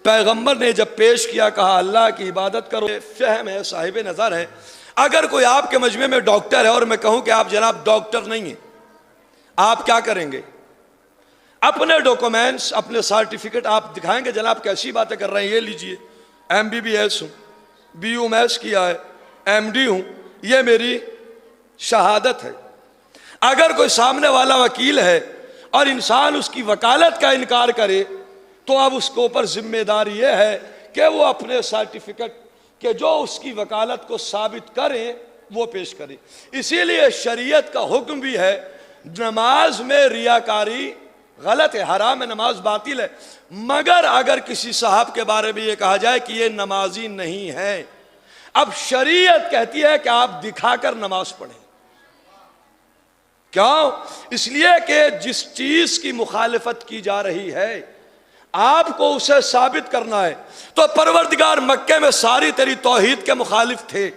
پیغمبر نے جب پیش کیا کہا اللہ کی عبادت کرو، فہم ہے، صاحب نظر ہے. اگر کوئی آپ کے مجمع میں ڈاکٹر ہے اور میں کہوں کہ آپ جناب ڈاکٹر نہیں ہیں، آپ کیا کریں گے؟ اپنے ڈاکومنٹس، اپنے سرٹیفکیٹ آپ دکھائیں گے، جناب کیسی باتیں کر رہے ہیں، یہ لیجئے MBBS ہوں، BUMS کیا ہے، MD ہوں، یہ میری شہادت ہے. اگر کوئی سامنے والا وکیل ہے اور انسان اس کی وکالت کا انکار کرے تو اب اس کے اوپر ذمہ داری یہ ہے کہ وہ اپنے سرٹیفکیٹ کہ جو اس کی وکالت کو ثابت کریں وہ پیش کرے. اسی لیے شریعت کا حکم بھی ہے نماز میں ریاکاری غلط ہے، حرام ہے، نماز باطل ہے. مگر اگر کسی صاحب کے بارے میں یہ کہا جائے کہ یہ نمازی نہیں ہے، اب شریعت کہتی ہے کہ آپ دکھا کر نماز پڑھیں. کیوں؟ اس لیے کہ جس چیز کی مخالفت کی جا رہی ہے آپ کو اسے ثابت کرنا ہے. تو پروردگار مکے میں ساری تیری توحید کے مخالف تھے،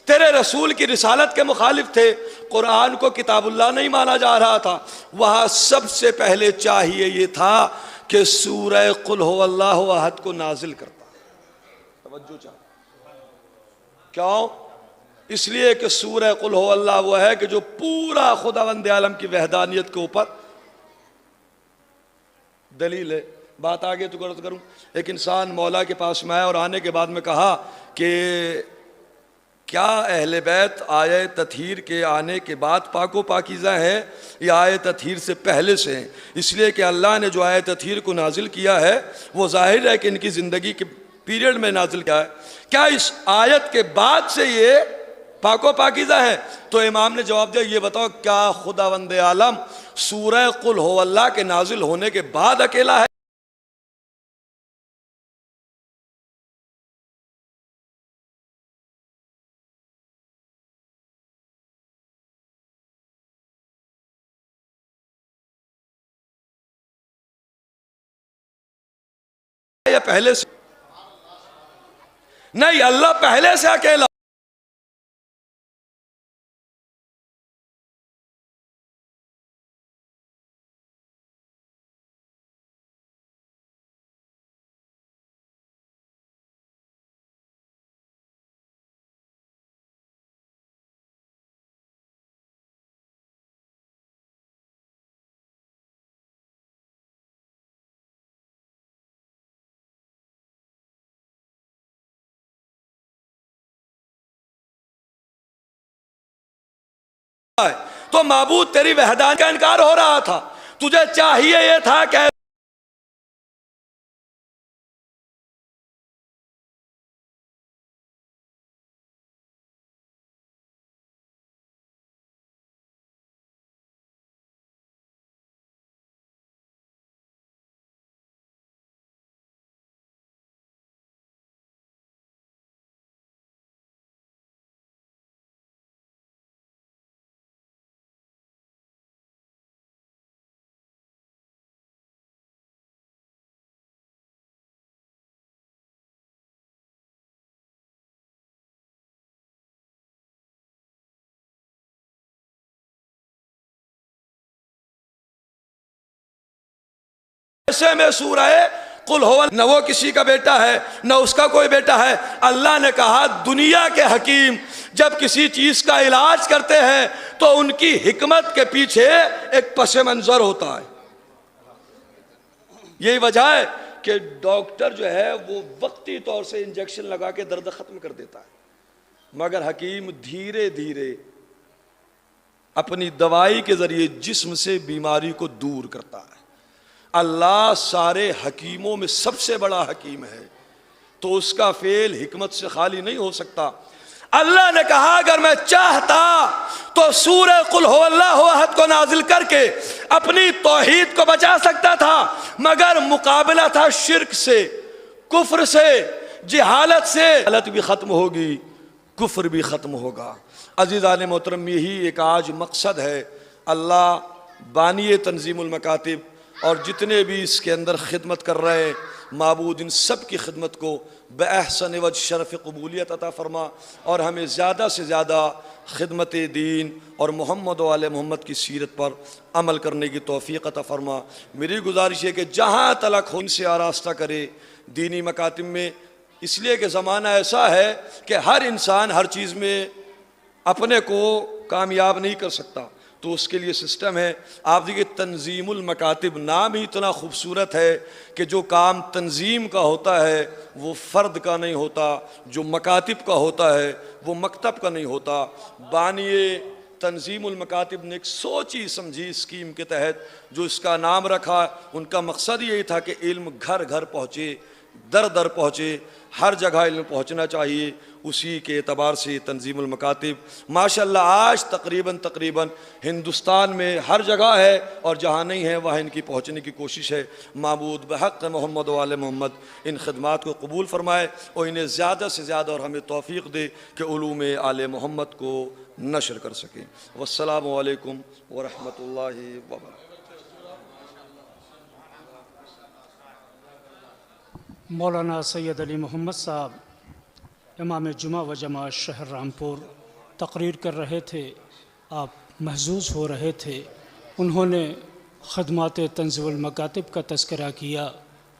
تیرے رسول کی رسالت کے مخالف تھے، قرآن کو کتاب اللہ نہیں مانا جا رہا تھا. وہاں سب سے پہلے چاہیے یہ تھا کہ سورہ قل ہو اللہ احد کو نازل کرتا. توجہ چاہیے. کیوں؟ اس لیے کہ سورہ قل ہو اللہ وہ ہے کہ جو پورا خداوند عالم کی وحدانیت کے اوپر دلیل ہے. بات آگے تو غرض کروں. ایک انسان مولا کے پاس میں آیا اور آنے کے بعد میں کہا کہ کیا اہل بیت آیہ تطہیر کے آنے کے بعد پاک و پاکیزہ ہیں یا آیہ تطہیر سے پہلے سے ہیں؟ اس لیے کہ اللہ نے جو آیہ تطہیر کو نازل کیا ہے وہ ظاہر ہے کہ ان کی زندگی کے پیریڈ میں نازل کیا ہے. کیا اس آیت کے بعد سے یہ پاک و پاکیزہ ہیں؟ تو امام نے جواب دیا یہ بتاؤ کیا خداوند عالم سورہ قل ہو اللہ کے نازل ہونے کے بعد اکیلا ہے؟ یہ پہلے سے نہیں، اللہ پہلے سے اکیلا. تو معبود تیری وحدانیت کا انکار ہو رہا تھا، تجھے چاہیے یہ تھا کہ ایسے میں سورہ قل ہو، نہ وہ کسی کا بیٹا ہے نہ اس کا کوئی بیٹا ہے. اللہ نے کہا دنیا کے حکیم جب کسی چیز کا علاج کرتے ہیں تو ان کی حکمت کے پیچھے ایک پس منظر ہوتا ہے. یہی وجہ ہے کہ ڈاکٹر جو ہے وہ وقتی طور سے انجیکشن لگا کے درد ختم کر دیتا ہے، مگر حکیم دھیرے دھیرے اپنی دوائی کے ذریعے جسم سے بیماری کو دور کرتا ہے. اللہ سارے حکیموں میں سب سے بڑا حکیم ہے، تو اس کا فعل حکمت سے خالی نہیں ہو سکتا. اللہ نے کہا اگر میں چاہتا تو سورہ قل ہو اللہ احد کو نازل کر کے اپنی توحید کو بچا سکتا تھا، مگر مقابلہ تھا شرک سے، کفر سے، جہالت سے. جہالت بھی ختم ہوگی، کفر بھی ختم ہوگا. عزیزان محترم، یہی ایک آج مقصد ہے. اللہ بانی تنظیم المکاتب اور جتنے بھی اس کے اندر خدمت کر رہے ہیں، معبود ان سب کی خدمت کو بأحسن وجہ شرف قبولیت عطا فرما، اور ہمیں زیادہ سے زیادہ خدمت دین اور محمد و آل محمد کی سیرت پر عمل کرنے کی توفیق عطا فرما. میری گزارش ہے کہ جہاں تلک ہو ان سے آراستہ کرے دینی مکاتب میں، اس لیے کہ زمانہ ایسا ہے کہ ہر انسان ہر چیز میں اپنے کو کامیاب نہیں کر سکتا، تو اس کے لیے سسٹم ہے. آپ دیکھیں تنظیم المکاتب نام ہی اتنا خوبصورت ہے کہ جو کام تنظیم کا ہوتا ہے وہ فرد کا نہیں ہوتا، جو مکاتب کا ہوتا ہے وہ مکتب کا نہیں ہوتا. بانی تنظیم المکاتب نے ایک سوچی سمجھی اسکیم کے تحت جو اس کا نام رکھا، ان کا مقصد یہی تھا کہ علم گھر گھر پہنچے، در در پہنچے، ہر جگہ علم پہنچنا چاہیے. اسی کے اعتبار سے تنظیم المکاتب ماشاءاللہ آج تقریباً ہندوستان میں ہر جگہ ہے، اور جہاں نہیں ہے وہاں ان کی پہنچنے کی کوشش ہے. معبود بحق محمد و آل محمد ان خدمات کو قبول فرمائے اور انہیں زیادہ سے زیادہ اور ہمیں توفیق دے کہ علوم آل محمد کو نشر کر سکیں. والسلام علیکم ورحمۃ اللہ وبرکاتہ. مولانا سید علی محمد صاحب امام جمعہ و جماعت شہر رامپور تقریر کر رہے تھے، آپ محظوظ ہو رہے تھے. انہوں نے خدمات تنظیم المکاتب کا تذکرہ کیا.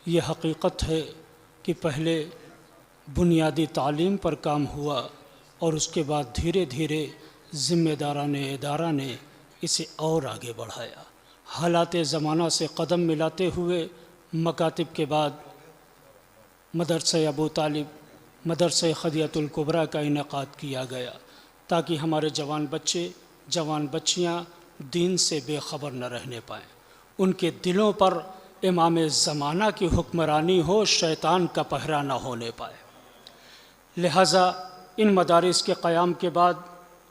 یہ حقیقت ہے کہ پہلے بنیادی تعلیم پر کام ہوا اور اس کے بعد دھیرے دھیرے ذمہ داران ادارہ نے اسے اور آگے بڑھایا. حالات زمانہ سے قدم ملاتے ہوئے مکاتب کے بعد مدرسہ ابو طالب، مدرسہ خدیۃ الکبریٰ کا انعقاد کیا گیا تاکہ ہمارے جوان بچے، جوان بچیاں دین سے بے خبر نہ رہنے پائیں، ان کے دلوں پر امام زمانہ کی حکمرانی ہو، شیطان کا پہرا نہ ہونے پائے. لہٰذا ان مدارس کے قیام کے بعد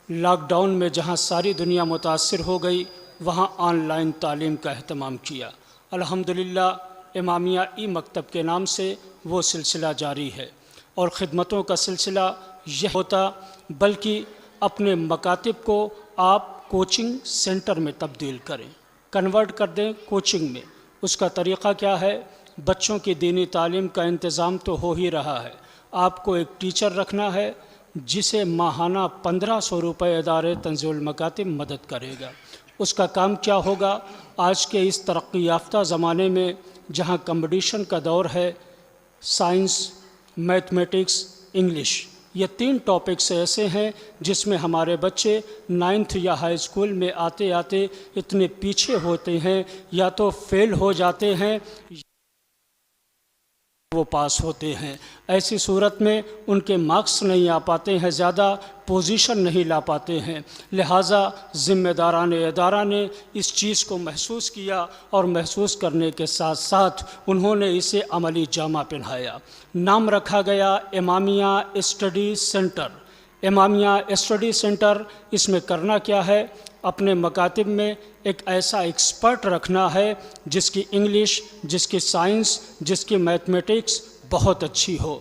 لاک ڈاؤن میں جہاں ساری دنیا متاثر ہو گئی وہاں آن لائن تعلیم کا اہتمام کیا. الحمدللہ امامیہ ای مکتب کے نام سے وہ سلسلہ جاری ہے، اور خدمتوں کا سلسلہ یہ ہوتا بلکہ اپنے مکاتب کو آپ کوچنگ سینٹر میں تبدیل کریں، کنورٹ کر دیں کوچنگ میں. اس کا طریقہ کیا ہے؟ بچوں کی دینی تعلیم کا انتظام تو ہو ہی رہا ہے، آپ کو ایک ٹیچر رکھنا ہے جسے ماہانہ 1500 روپے ادارے تنظیم المکاتب مدد کرے گا۔ اس کا کام کیا ہوگا؟ آج کے اس ترقی یافتہ زمانے میں جہاں کمپٹیشن کا دور ہے، سائنس، میتھمیٹکس، انگلش، یہ 3 ٹاپکس ایسے ہیں جس میں ہمارے بچے 9th یا ہائی اسکول میں آتے آتے اتنے پیچھے ہوتے ہیں، یا تو فیل ہو جاتے ہیں وہ پاس ہوتے ہیں۔ ایسی صورت میں ان کے مارکس نہیں آ پاتے ہیں، زیادہ پوزیشن نہیں لا پاتے ہیں، لہٰذا ذمہ داران ادارہ نے اس چیز کو محسوس کیا اور محسوس کرنے کے ساتھ ساتھ انہوں نے اسے عملی جامہ پہنایا۔ نام رکھا گیا امامیہ اسٹڈی سینٹر۔ امامیہ اسٹڈی سینٹر، اس میں کرنا کیا ہے؟ اپنے مکاتب میں ایک ایسا ایکسپرٹ رکھنا ہے جس کی انگلش، جس کی سائنس، جس کی میتھمیٹکس بہت اچھی ہو۔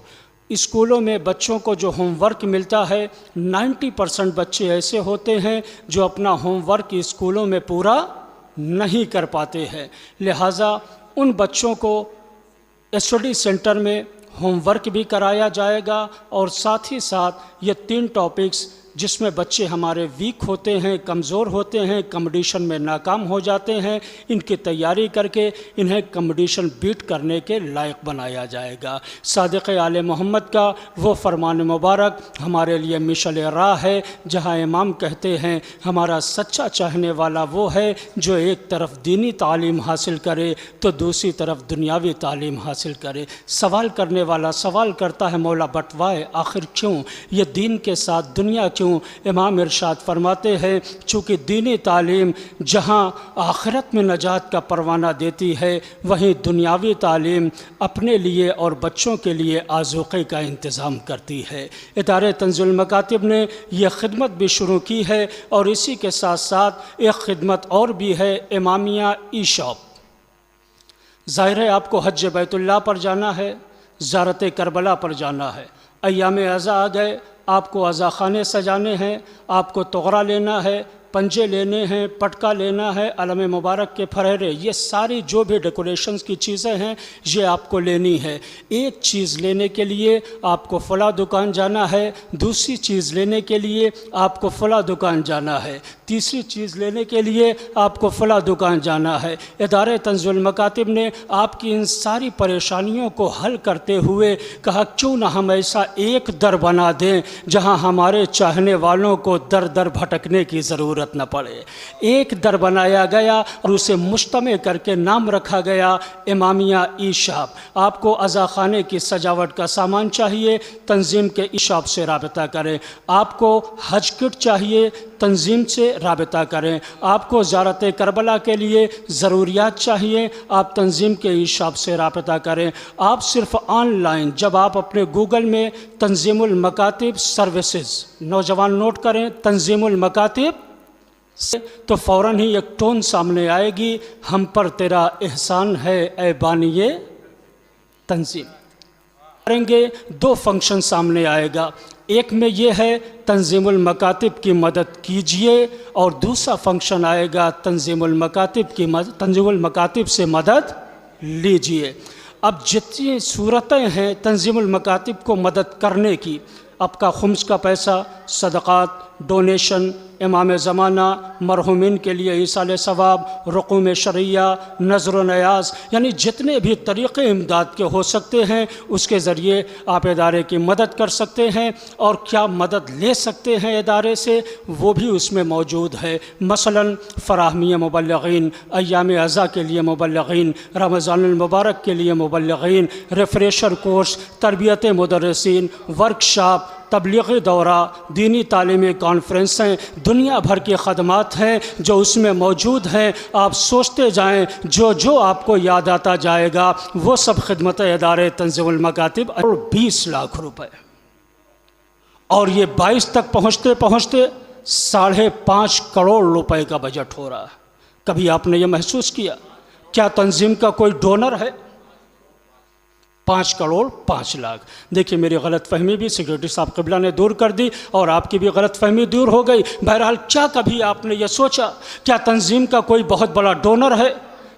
اسکولوں میں بچوں کو جو ہوم ورک ملتا ہے، 90% بچے ایسے ہوتے ہیں جو اپنا ہوم ورک اسکولوں میں پورا نہیں کر پاتے ہیں، لہٰذا ان بچوں کو اسٹڈی سینٹر میں ہوم ورک بھی کرایا جائے گا، اور ساتھ ہی ساتھ یہ 3 ٹاپکس جس میں بچے ہمارے ویک ہوتے ہیں، کمزور ہوتے ہیں، کمپٹیشن میں ناکام ہو جاتے ہیں، ان کی تیاری کر کے انہیں کمپٹیشن بیٹ کرنے کے لائق بنایا جائے گا۔ صادق آل محمد کا وہ فرمان مبارک ہمارے لیے مشعل راہ ہے، جہاں امام کہتے ہیں ہمارا سچا چاہنے والا وہ ہے جو ایک طرف دینی تعلیم حاصل کرے تو دوسری طرف دنیاوی تعلیم حاصل کرے۔ سوال کرنے والا سوال کرتا ہے مولا بٹوائے آخر کیوں؟ یہ دین کے ساتھ دنیا کیوں؟ امام ارشاد فرماتے ہیں چونکہ دینی تعلیم جہاں آخرت میں نجات کا پروانہ دیتی ہے، وہیں دنیاوی تعلیم اپنے لیے اور بچوں کے لیے آذوقے کا انتظام کرتی ہے۔ ادارے تنظیم المکاتب نے یہ خدمت بھی شروع کی ہے، اور اسی کے ساتھ ساتھ ایک خدمت اور بھی ہے، امامیہ ای شاپ۔ ظاہر ہے آپ کو حج بیت اللہ پر جانا ہے، زیارت کربلا پر جانا ہے، ایام عزا آ گئے، آپ کو عزا خانے سجانے ہیں، آپ کو تغرا لینا ہے، پنجے لینے ہیں، پٹکا لینا ہے، علم مبارک کے پھریرے، یہ ساری جو بھی ڈیکوریشنز کی چیزیں ہیں یہ آپ کو لینی ہے۔ ایک چیز لینے کے لیے آپ کو فلاں دکان جانا ہے، دوسری چیز لینے کے لیے آپ کو فلاں دکان جانا ہے، تیسری چیز لینے کے لیے آپ کو فلاں دکان جانا ہے۔ ادارے تنظیم المکاتب نے آپ کی ان ساری پریشانیوں کو حل کرتے ہوئے کہا کیوں نہ ہم ایسا ایک در بنا دیں جہاں ہمارے چاہنے والوں کو در در بھٹکنے کی ضرورت نہ پڑے۔ ایک در بنایا گیا اور اسے مجتمع کر کے نام رکھا گیا امامیہ ای شاپ۔ آپ کو عزا خانے کی سجاوٹ کا سامان چاہیے، تنظیم کے ای شاپ سے رابطہ کریں۔ آپ کو حج کٹ چاہیے، تنظیم سے رابطہ کریں۔ آپ کو زیارت کربلا کے لیے ضروریات چاہیے، آپ تنظیم کے ای شاپ سے رابطہ کریں۔ آپ صرف آن لائن جب آپ اپنے گوگل میں تنظیم المکاتب سروسز، نوجوان نوٹ کریں، تنظیم المکاتب، تو فوراً ہی ایک ٹون سامنے آئے گی، ہم پر تیرا احسان ہے اے بانی تنظیم۔ کریں گے 2 فنکشن سامنے آئے گا، ایک میں یہ ہے تنظیم المکاتب کی مدد کیجئے، اور دوسرا فنکشن آئے گا تنظیم المکاتب سے مدد لیجئے۔ اب جتنی صورتیں ہیں تنظیم المکاتب کو مدد کرنے کی، آپ کا خمس کا پیسہ، صدقات، ڈونیشن، امام زمانہ، مرحومین کے لیے ایصال ثواب، رقوم شرعیہ، نظر و نیاز، یعنی جتنے بھی طریقے امداد کے ہو سکتے ہیں اس کے ذریعے آپ ادارے کی مدد کر سکتے ہیں، اور کیا مدد لے سکتے ہیں ادارے سے وہ بھی اس میں موجود ہے۔ مثلا فراہمی مبلغین، ایام عزا کے لیے مبلغین، رمضان المبارک کے لیے مبلغین، ریفریشر کورس، تربیت مدرسین، ورکشاپ، تبلیغی دورہ، دینی تعلیمی کانفرنسیں، دنیا بھر کی خدمات ہیں جو اس میں موجود ہیں۔ آپ سوچتے جائیں، جو آپ کو یاد آتا جائے گا وہ سب خدمت ادارے تنظیم المکاتب، اور 20 لاکھ روپے، اور یہ 22 تک پہنچتے پہنچتے 5.5 کروڑ روپے کا بجٹ ہو رہا ہے۔ کبھی آپ نے یہ محسوس کیا؟ کیا تنظیم کا کوئی ڈونر ہے؟ 5 کروڑ 5 لاکھ۔ دیکھیے میری غلط فہمی بھی سیکریٹری صاحب قبلہ نے دور کر دی، اور آپ کی بھی غلط فہمی دور ہو گئی۔ بہرحال کیا کبھی آپ نے یہ سوچا کیا تنظیم کا کوئی بہت بڑا ڈونر ہے؟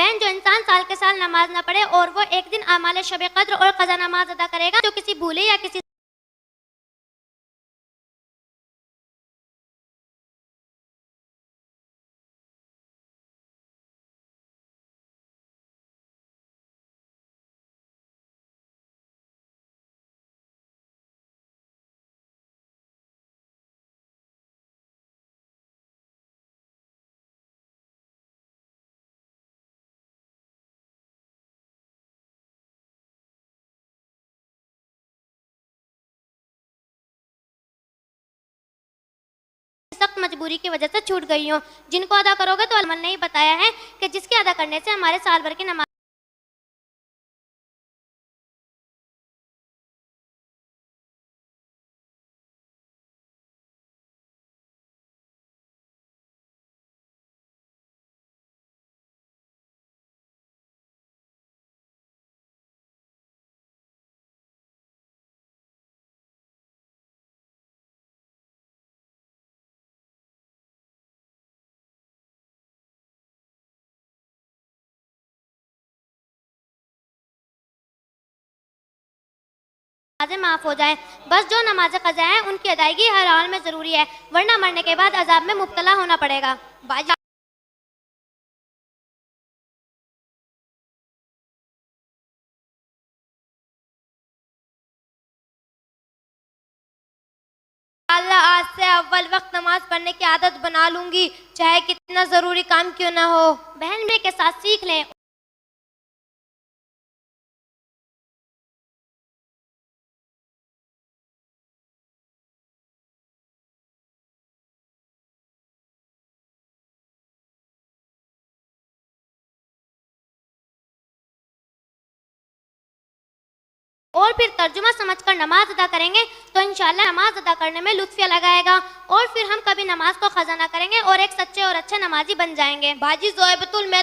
بہن جو انسان سال کے سال نماز نہ پڑھے اور وہ ایک دن اعمال شب قدر اور قضا نماز ادا کرے گا جو کسی بھولے یا کسی سخت مجبوری کی وجہ سے چھوٹ گئی ہوں، جن کو ادا کرو گے تو عمل نہیں بتایا ہے کہ جس کے ادا کرنے سے ہمارے سال بھر کی نماز نمازیں معاف ہو جائیں۔ بس جو نماز قضا ہیں ان کی ادائیگی ہر حال میں ضروری ہے، ورنہ مرنے کے بعد عذاب میں مبتلا ہونا پڑے گا۔ باجی اللہ آج سے اول وقت نماز پڑھنے کی عادت بنا لوں گی، چاہے کتنا ضروری کام کیوں نہ ہو۔ بہن میرے کے ساتھ سیکھ لیں۔ اور پھر ترجمہ سمجھ کر نماز ادا کریں گے تو انشاءاللہ نماز ادا کرنے میں لطف لگائے گا، اور پھر ہم کبھی نماز کو قضا نہ کریں گے اور ایک سچے اور اچھے نمازی بن جائیں گے۔ باجی زویبۃ میں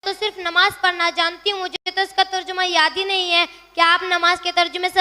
تو صرف نماز پڑھنا جانتی ہوں، مجھے تو اس کا ترجمہ یاد ہی نہیں ہے۔ کیا آپ نماز کے ترجمے سے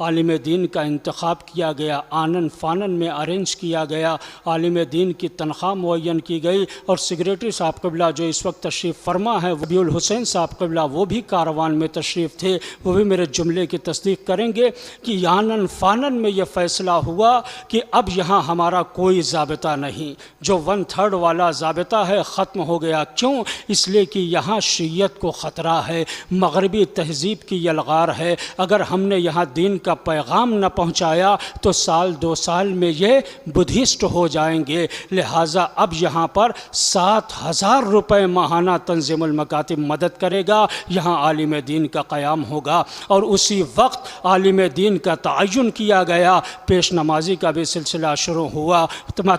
عالم دین کا انتخاب کیا گیا، آنن فانن میں ارینج کیا گیا، عالم دین کی تنخواہ معین کی گئی، اور سیکریٹری صاحب قبلہ جو اس وقت تشریف فرما ہے وبی الحسین صاحب قبلہ وہ بھی کاروان میں تشریف تھے، وہ بھی میرے جملے کی تصدیق کریں گے کہ آنن فانن میں یہ فیصلہ ہوا کہ اب یہاں ہمارا کوئی ضابطہ نہیں، جو 1/3 والا ضابطہ ہے ختم ہو گیا۔ کیوں؟ اس لیے کہ یہاں شیعت کو خطرہ ہے، مغربی تہذیب کی یلغار ہے، اگر ہم نے یہاں دین کا پیغام نہ پہنچایا تو 2 سال میں یہ بدھسٹ ہو جائیں گے، لہٰذا اب یہاں پر 7,000 روپے ماہانہ تنظیم المکاتب مدد کرے گا، یہاں عالم دین کا قیام ہوگا۔ اور اسی وقت عالم دین کا تعین کیا گیا، پیش نمازی کا بھی سلسلہ شروع ہوا،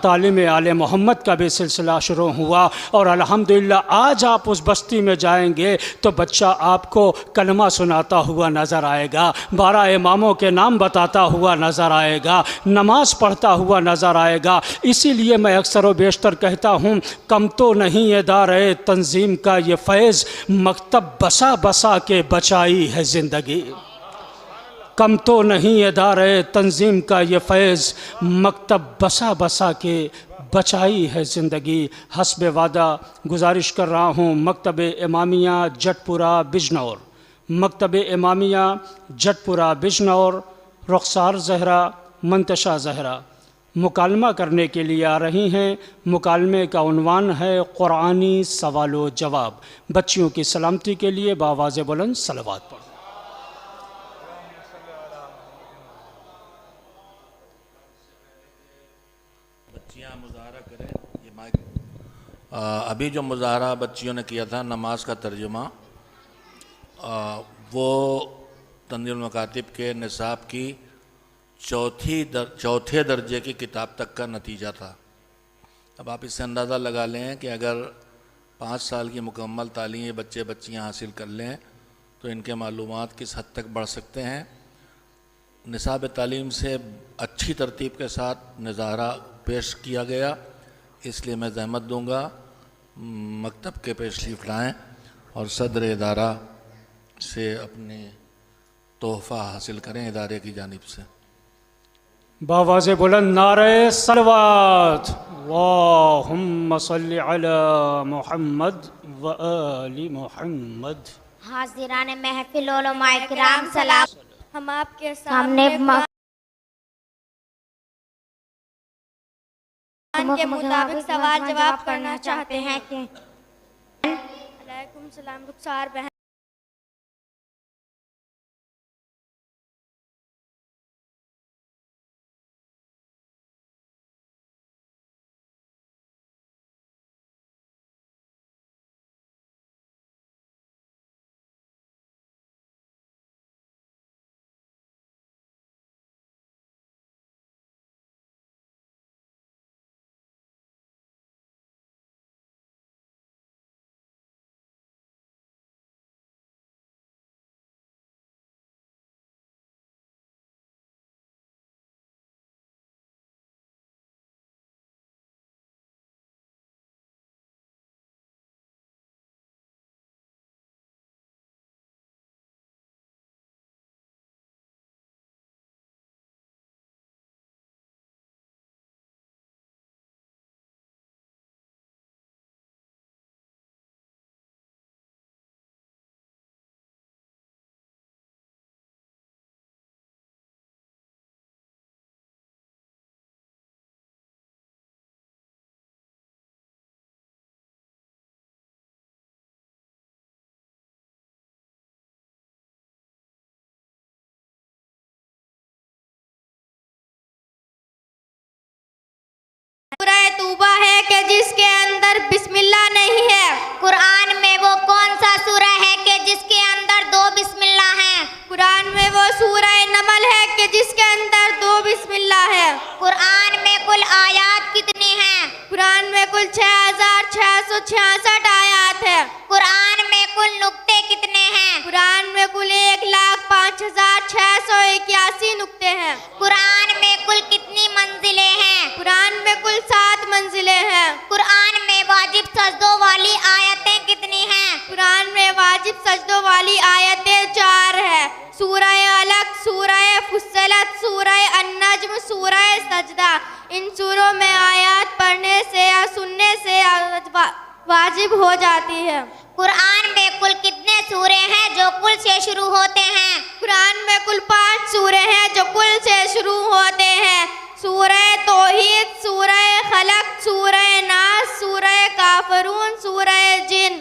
تعلیم آل محمد کا بھی سلسلہ شروع ہوا، اور الحمدللہ آج آپ اس بستی میں جائیں گے تو بچہ آپ کو کلمہ سناتا ہوا نظر آئے گا، 12 اماموں کے نام بتاتا ہوا نظر آئے گا، نماز پڑھتا ہوا نظر آئے گا۔ اسی لیے میں اکثر و بیشتر کہتا ہوں کم تو نہیں ادارے تنظیم کا یہ فیض، مکتب بسا بسا کے بچائی ہے زندگی۔ کم تو نہیں ادارے تنظیم کا یہ فیض، مکتب بسا بسا کے بچائی ہے زندگی۔ حسب وعدہ گزارش کر رہا ہوں مکتب امامیہ جٹ پورہ بجنور، مکتب امامیہ جٹ پورہ بجنور، رخسار زہرا منتشا زہرا مکالمہ کرنے کے لیے آ رہی ہیں۔ مکالمے کا عنوان ہے قرآنی سوال و جواب۔ بچیوں کی سلامتی کے لیے بآواز بلند صلوات پڑھیں۔ ابھی جو مظاہرہ بچیوں نے کیا تھا نماز کا ترجمہ، وہ تنظیم المکاتب کے نصاب کی چوتھے درجے کی کتاب تک کا نتیجہ تھا۔ اب آپ اس سے اندازہ لگا لیں کہ اگر 5 سال کی مکمل تعلیم یہ بچے بچیاں حاصل کر لیں تو ان کے معلومات کس حد تک بڑھ سکتے ہیں۔ نصاب تعلیم سے اچھی ترتیب کے ساتھ مظاہرہ پیش کیا گیا، اس لیے میں زحمت دوں گا مکتب کے تشریف لائیں اور صدر ادارہ سے اپنے تحفہ حاصل کریں ادارے کی جانب سے۔ بآواز بلند نعرہ صلوات، اللہم صلی علی محمد و آل محمد۔ حاضران محفل علماء کرام سلام، ہم آپ کے سامنے کے مطابق سوال جواب کرنا چاہتے ہیں کہ علیکم السلام رخسار بہن۔ سورہ توبہ ہے کہ جس کے اندر بسم اللہ نہیں ہے۔ قرآن میں وہ کون سا سورہ ہے کہ جس کے اندر 2 بسم اللہ ہیں؟ قرآن میں وہ سورہ نمل ہے کہ جس کے اندر 2 بسم اللہ ہے۔ قرآن میں کل آیات کتنی ہیں؟ قرآن میں کل 6666 آیات ہے۔ قرآن میں کل نقطے کتنے ہیں؟ قرآن میں کل 1,05,681 نقطے ہیں۔ قرآن میں کل کتنی منزلیں ہیں؟ قرآن میں کل 7 منزلیں ہیں۔ قرآن میں واجب سجدوں والی آیتیں کتنی ہیں؟ قرآن میں واجب سجدوں والی آیتیں 4 ہیں۔ سورہ علق، سورہ فصلت، نجم، سورہ سجدہ. ان سوروں میں آیات پڑھنے سے یا سننے سے واجب ہو جاتی ہے. قرآن میں کل کتنے سورے ہیں جو کل سے شروع ہوتے ہیں؟ قرآن میں کل 5 سورے ہیں جو کل سے شروع ہوتے ہیں. سورہ توحید، سورہ خلق، سورہ ناس، سورہ کافرون، سورہ جن.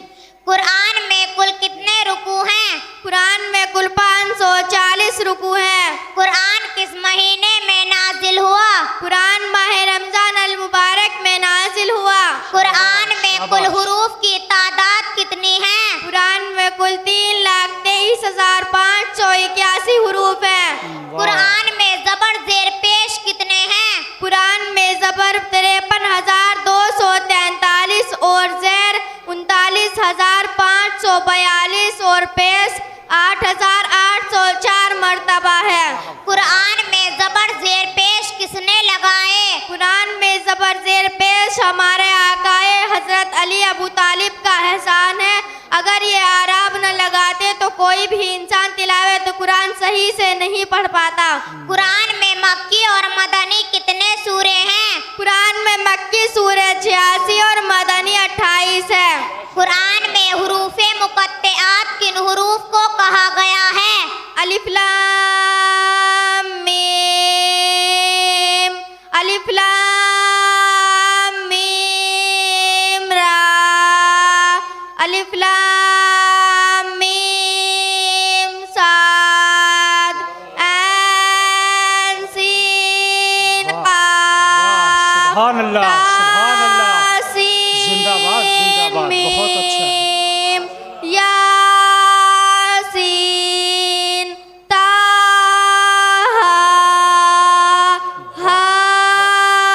قرآن میں کل کتنے رکوع ہیں؟ قرآن میں کل 540 رکوع ہیں. قرآن کس مہینے میں نازل ہوا؟ قرآن ماہ رمضان المبارک میں نازل ہوا. قرآن میں کل حروف کی تعداد کتنی ہے؟ قرآن میں کل 3,23,581 حروف ہیں. قرآن میں زبر زیر پیش کتنے ہیں؟ قرآن میں زبر 53,243 اور زیر 39,542 اور پیش 8,804 مرتبہ ہے. قرآن میں زبر زیر پیش کس نے لگائے؟ قرآن میں زبر زیر پیش ہمارے آقائے حضرت علی ابو طالب کا احسان ہے. اگر یہ آراب نہ لگاتے تو کوئی بھی انسان تلاوت قرآن صحیح سے نہیں پڑھ پاتا. قرآن میں مکی اور مدنی کتنے سورے ہیں؟ قرآن میں مکی سورہ 86 اور مدنی 28 ہے. قرآن میں حروف مقطعات کن حروف کو کہا گیا ہے؟ الف لام میم، الف لام میم را، الف لام میم صاد عین سین قاف. سبحان اللہ، سبحان اللہ، زندہ باد، زندہ باد، بہت اچھا. یاسین طٰہٰ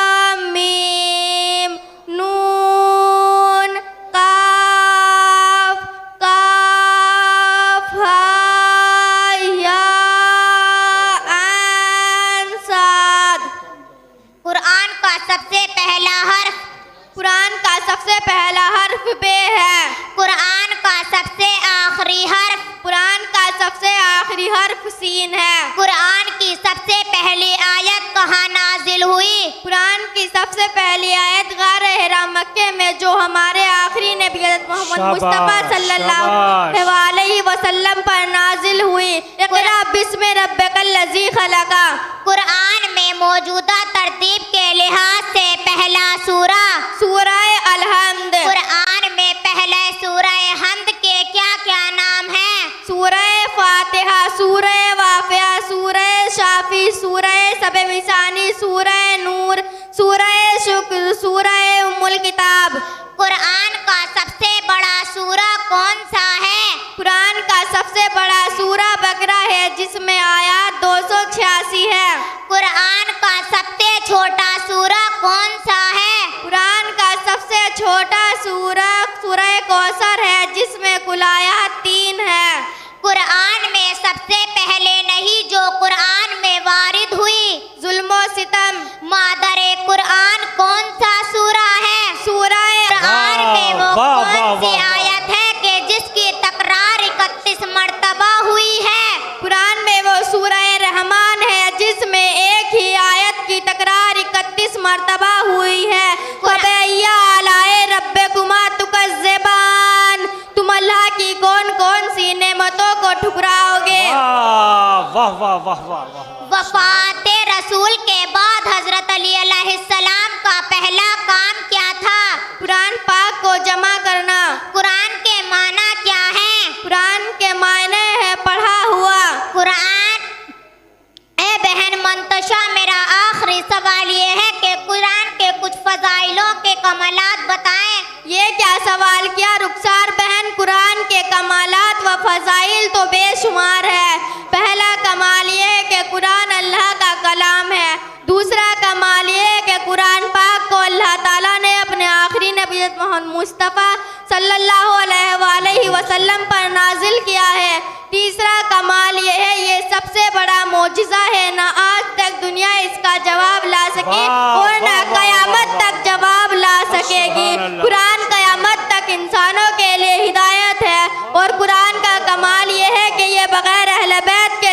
حامیم نون قاف قاف ہا یا عین صاد. قرآن کا سب سے پہلا حرف؟ قرآن کا سب سے پہلا حرف بے ہے. قرآن کا سب سے آخری حرف؟ قرآن کا سب سے آخری حرف سین ہے. قرآن کی سب سے پہلی آیت کہاں نازل ہوئی؟ قرآن کی سب سے پہلی آیت غار حرا مکے میں جو ہمارے آخری نبی حضرت محمد مصطفیٰ صلی اللہ علیہ وسلم پر نازل ہوئی. اقرأ بسم ربک الذی خلق. قرآن میں موجودہ ترتیب کے لحاظ سے پہلا سورہ؟ سورہ الحمد. قرآن میں پہلے سورہ حمد کے کیا کیا نام ہیں؟ سورہ فاتحہ، سورہ واقعہ، سورہ شافی، سورہ سبع مثانی، سورہ نور، سورہ شکر، سورہ ام الکتاب. قرآن کا سب سے بڑا سورہ کون سا ہے؟ قرآن کا سب سے بڑا سورہ بقرہ ہے جس میں آیات 286 ہے. قرآن کا سب سے چھوٹا سورہ کون سا ہے؟ قرآن کا سب سے چھوٹا سورہ سورہ کوثر ہے جس میں کل آیات 3 ہے. قرآن میں سب سے پہلے نہیں جو قرآن میں وارد ہوئی؟ ظلم و ستم. مادر قرآن کون سا سورہ ہے؟ سورہ قرآن میں وہ کون سی آیت ہے کہ جس کی تکرار 31 مرتبہ ہوئی ہے؟ قرآن میں وہ سورہ رحمان ہے جس میں ایک ہی آیت کی تکرار 31 مرتبہ ہوئی ہے. فَبِأَيِّ آلَاءِ رَبِّكُمَا تُكَذِّبَانِ. تم اللہ کی کون کون سی نعمتوں کو ٹھکراؤ گے؟ واہ واہ واہ واہ. وفات رسول کے بعد حضرت علی علیہ السلام کا پہلا کام کیا تھا؟ قرآن پاک کو جمع کرنا. قرآن کے معنی کیا ہیں؟ قرآن کے معنی ہے پڑھا ہوا. قرآن. اے بہن منتشا، میرا آخری سوال یہ ہے کہ قرآن کے کچھ فضائلوں کے کمالات بتائیں. یہ کیا سوال کیا رخسار بہن؟ قرآن کے کمالات و فضائل تو بے شمار ہے. پہلا کمال یہ ہے کہ قرآن اللہ کا کلام ہے. دوسرا کمال یہ ہے کہ قرآن پاک کو اللہ تعالیٰ نے اپنے آخری نبی محمد مصطفیٰ صلی اللہ علیہ وسلم پر نازل کیا ہے. تیسرا کمال یہ ہے یہ سب سے بڑا معجزہ ہے. نہ آج تک دنیا اس کا جواب لا سکی اور نہ قیامت تک جواب لا سکے گی. قرآن قیامت تک انسانوں کے لیے ہدایت ہے. اور قرآن کا کمال یہ ہے کہ یہ بغیر اہل بیت کے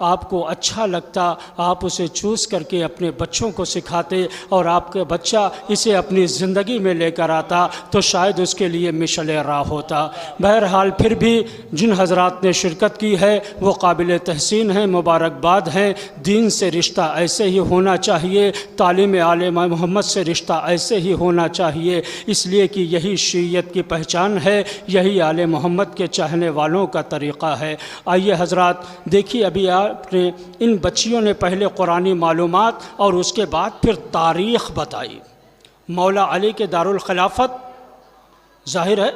آپ کو اچھا لگتا آپ اسے چوز کر کے اپنے بچوں کو سکھاتے اور آپ کے بچہ اسے اپنی زندگی میں لے کر آتا تو شاید اس کے لیے مشعل راہ ہوتا۔ بہرحال پھر بھی جن حضرات نے شرکت کی ہے وہ قابل تحسین ہیں، مبارکباد ہیں۔ دین سے رشتہ ایسے ہی ہونا چاہیے، تعلیم آل محمد سے رشتہ ایسے ہی ہونا چاہیے، اس لیے کہ یہی شیعیت کی پہچان ہے، یہی آل محمد کے چاہنے والوں کا طریقہ ہے۔ آئیے حضرات دیکھیے، ابھی آپ نے ان بچیوں نے پہلے قرآنی معلومات اور اس کے بعد پھر تاریخ بتائی۔ مولا علی کے دارالخلافت ظاہر ہے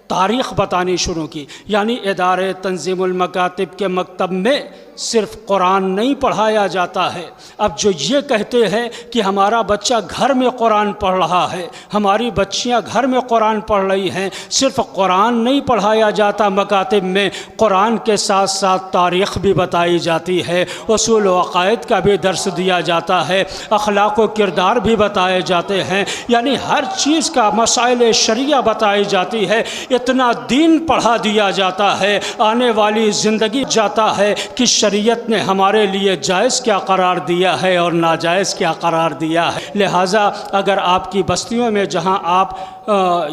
تاریخ بتانی شروع کی، یعنی ادارے تنظیم المکاتب کے مکتب میں صرف قرآن نہیں پڑھایا جاتا ہے۔ اب جو یہ کہتے ہیں کہ ہمارا بچہ گھر میں قرآن پڑھ رہا ہے، ہماری بچیاں گھر میں قرآن پڑھ رہی ہیں، صرف قرآن نہیں پڑھایا جاتا مکاتب میں، قرآن کے ساتھ ساتھ تاریخ بھی بتائی جاتی ہے، اصول و عقائد کا بھی درس دیا جاتا ہے، اخلاق و کردار بھی بتائے جاتے ہیں، یعنی ہر چیز کا مسائل شریعہ بتائی جاتی ہے۔ اتنا دین پڑھا دیا جاتا ہے، آنے والی زندگی جاتا ہے کہ شریعت نے ہمارے لیے جائز کیا قرار دیا ہے اور ناجائز کیا قرار دیا ہے۔ لہٰذا اگر آپ کی بستیوں میں جہاں آپ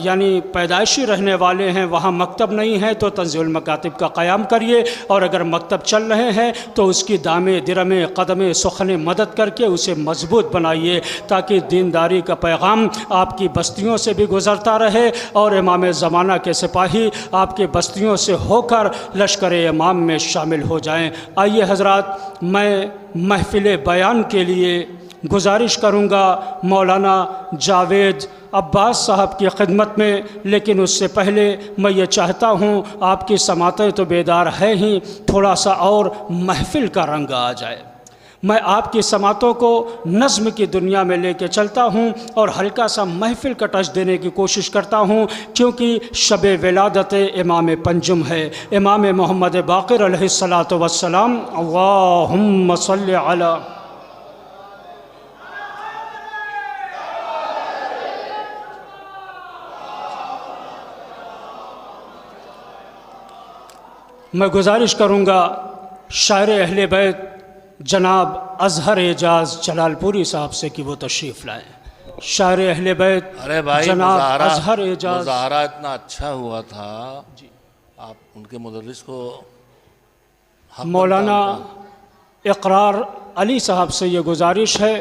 یعنی پیدائشی رہنے والے ہیں وہاں مکتب نہیں ہے تو تنظیم المکاتب کا قیام کریے، اور اگر مکتب چل رہے ہیں تو اس کی دامے درمے قدمے سخنے مدد کر کے اسے مضبوط بنائیے تاکہ دینداری کا پیغام آپ کی بستیوں سے بھی گزرتا رہے اور امام زمانہ کے سپاہی آپ کے بستیوں سے ہو کر لشکر امام میں شامل ہو جائیں۔ آئیے حضرات میں محفل بیان کے لیے گزارش کروں گا مولانا جاوید عباس صاحب کی خدمت میں، لیکن اس سے پہلے میں یہ چاہتا ہوں آپ کی سماعتیں تو بیدار ہے ہی، تھوڑا سا اور محفل کا رنگ آ جائے۔ میں آپ کی سماعتوں کو نظم کی دنیا میں لے کے چلتا ہوں اور ہلکا سا محفل کا ٹچ دینے کی کوشش کرتا ہوں، کیونکہ شب ولادت امام پنجم ہے، امام محمد باقر علیہ الصلاۃ والسلام۔ اللہم صلی علی میں گزارش کروں گا شاعر اہل بیت جناب اظہر اعجاز جلال پوری صاحب سے کہ وہ تشریف لائیں۔ شاعر اہل بیت جناب اظہر اعجاز۔ مظاہرہ اتنا اچھا ہوا تھا، آپ ان کے مدرس کو مولانا اقرار علی صاحب سے یہ گزارش ہے،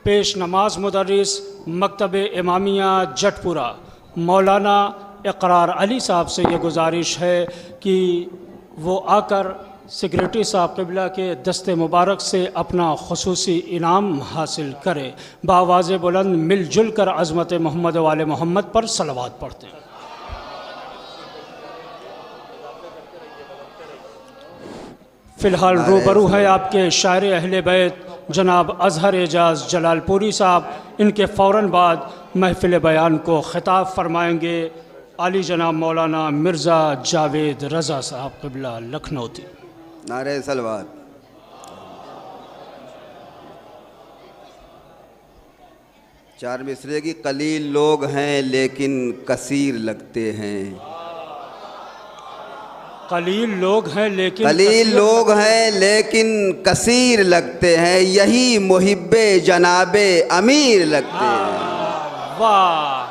پیش نماز مدرس مکتب امامیہ جٹ پورہ مولانا اقرار علی صاحب سے یہ گزارش ہے کہ وہ آ کر سیکریٹری صاحب قبلہ کے دست مبارک سے اپنا خصوصی انعام حاصل کرے۔ بآواز بلند مل جل کر عظمت محمد و آل محمد پر صلوات پڑھتے ہیں۔ فی الحال روبرو ہے آپ کے شاعر اہل بیت جناب اظہر اعجاز جلال پوری صاحب، ان کے فوراً بعد محفل بیان کو خطاب فرمائیں گے علی جناب مولانا مرزا جاوید رضا صاحب قبلہ لکھنوتی۔ نعرہ صلوات۔ چار مصرے کی قلیل لوگ ہیں لیکن کثیر لگتے ہیں، قلیل لوگ ہیں لیکن کثیر لگتے ہیں، یہی محب جناب امیر لگتے ہیں۔ واہ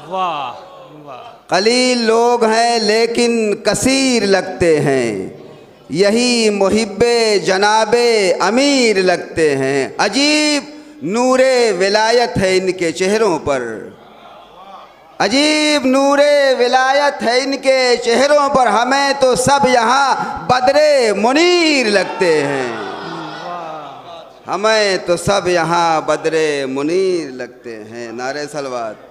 واہ واہ۔ قلیل لوگ ہیں لیکن کثیر لگتے ہیں، یہی محب جناب امیر لگتے ہیں۔ عجیب نور ولایت ہے ان کے چہروں پر، عجیب نور ولایت ہے ان کے چہروں پر، ہمیں تو سب یہاں بدر منیر لگتے ہیں، ہمیں تو سب یہاں بدر منیر لگتے ہیں۔ نعرہ صلوات۔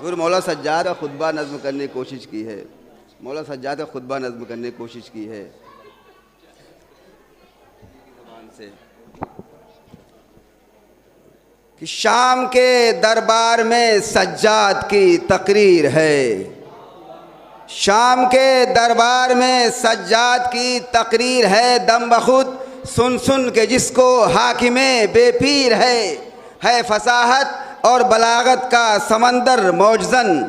پھر مولا سجاد کا خطبہ نظم کرنے کی کوشش کی ہے، مولا سجاد کا خطبہ نظم کرنے کی کوشش کی ہے کہ شام کے دربار میں سجاد کی تقریر ہے، شام کے دربار میں سجاد کی تقریر ہے، دم بخود سن سن کے جس کو حاکم بے پیر ہے فصاحت اور بلاغت کا سمندر موجزن،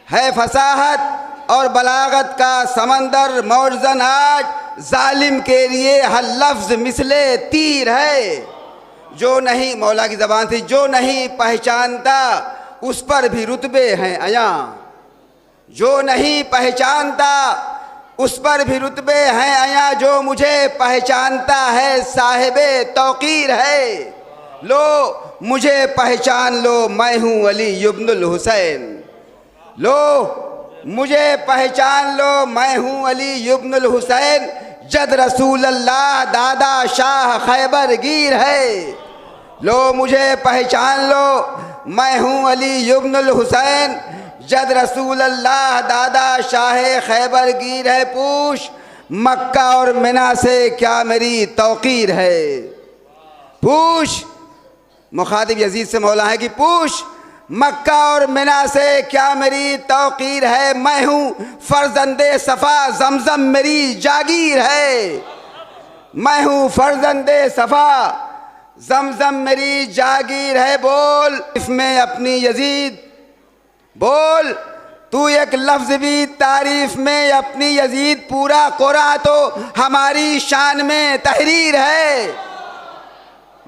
ہے فصاحت اور بلاغت کا سمندر موزن آج ظالم کے لیے ہر لفظ مثل تیر ہے. جو نہیں، مولا کی زبان تھی، جو نہیں پہچانتا اس پر بھی رتبے ہیں عیاں. جو نہیں پہچانتا اس پر بھی رتبے ہیں عیاں. جو مجھے پہچانتا ہے صاحب توقیر ہے. لو مجھے پہچان لو، میں ہوں علی ابن الحسین. لو مجھے پہچان لو، میں ہوں علی ابن الحسین. جد رسول اللہ دادا شاہ خیبر گیر ہے. لو مجھے پہچان لو، میں ہوں علی ابن الحسین. جد رسول اللہ دادا شاہ خیبر گیر ہے. پوچھ مکہ اور منا سے کیا میری توقیر ہے. پوچھ، مخاطب یزید سے مولا ہے کہ پوچھ مکہ اور منا سے کیا میری توقیر ہے. میں ہوں فرزند صفا، زمزم میری جاگیر ہے. میں ہوں فرزند صفا، زمزم میری جاگیر ہے. بول اس میں اپنی یزید، بول تو ایک لفظ بھی تعریف میں اپنی یزید. پورا قرآن تو ہماری شان میں تحریر ہے.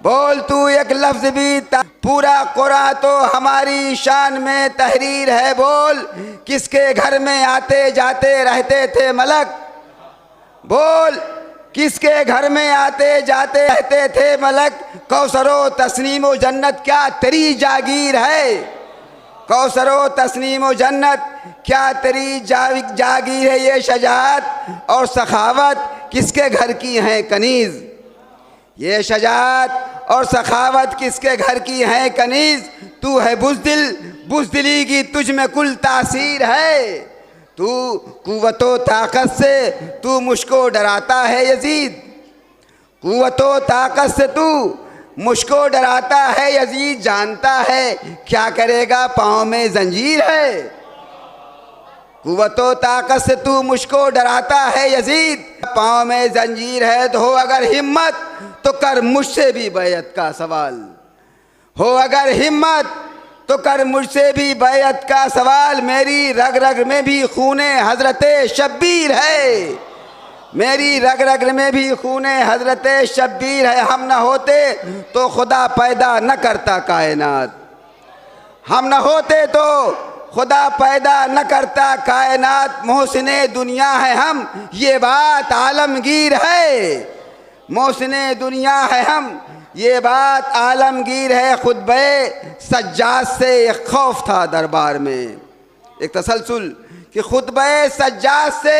بول تو ایک لفظ بھی، پورا قرآن تو ہماری شان میں تحریر ہے. بول کس کے گھر میں آتے جاتے رہتے تھے ملک. بول کس کے گھر میں آتے جاتے رہتے تھے ملک. کوثر و تسنیم و جنت کیا تیری جاگیر ہے. کوثر و تسنیم و جنت کیا تیری جاگیر ہے. یہ شجاعت اور سخاوت کس کے گھر کی ہیں کنیز. یہ شجاعت اور سخاوت کس کے گھر کی ہیں کنیز. تو ہے بزدل، بزدلی کی تجھ میں کل تاثیر ہے. تو قوت و طاقت سے تو مجھ کو ڈراتا ہے یزید. قوت و طاقت سے تو مجھ کو ڈراتا ہے یزید. جانتا ہے کیا کرے گا پاؤں میں زنجیر ہے. قوت و طاقت سے تو مجھ کو ڈراتا ہے یزید. پاؤں میں زنجیر ہے. تو ہو اگر ہمت تو کر مجھ سے بھی بیعت کا سوال. ہو اگر ہمت تو کر مجھ سے بھی بیعت کا سوال. میری رگ رگ میں بھی خون حضرت شبیر ہے. میری رگ رگ میں بھی خون حضرت شبیر ہے. ہم نہ ہوتے تو خدا پیدا نہ کرتا کائنات. ہم نہ ہوتے تو خدا پیدا نہ کرتا کائنات. محسن دنیا ہے ہم، یہ بات عالمگیر ہے. محسن دنیا ہے ہم، یہ بات عالمگیر ہے. خطبہ سجاد سے ایک خوف تھا دربار میں. ایک تسلسل کہ خطبہ سجاد سے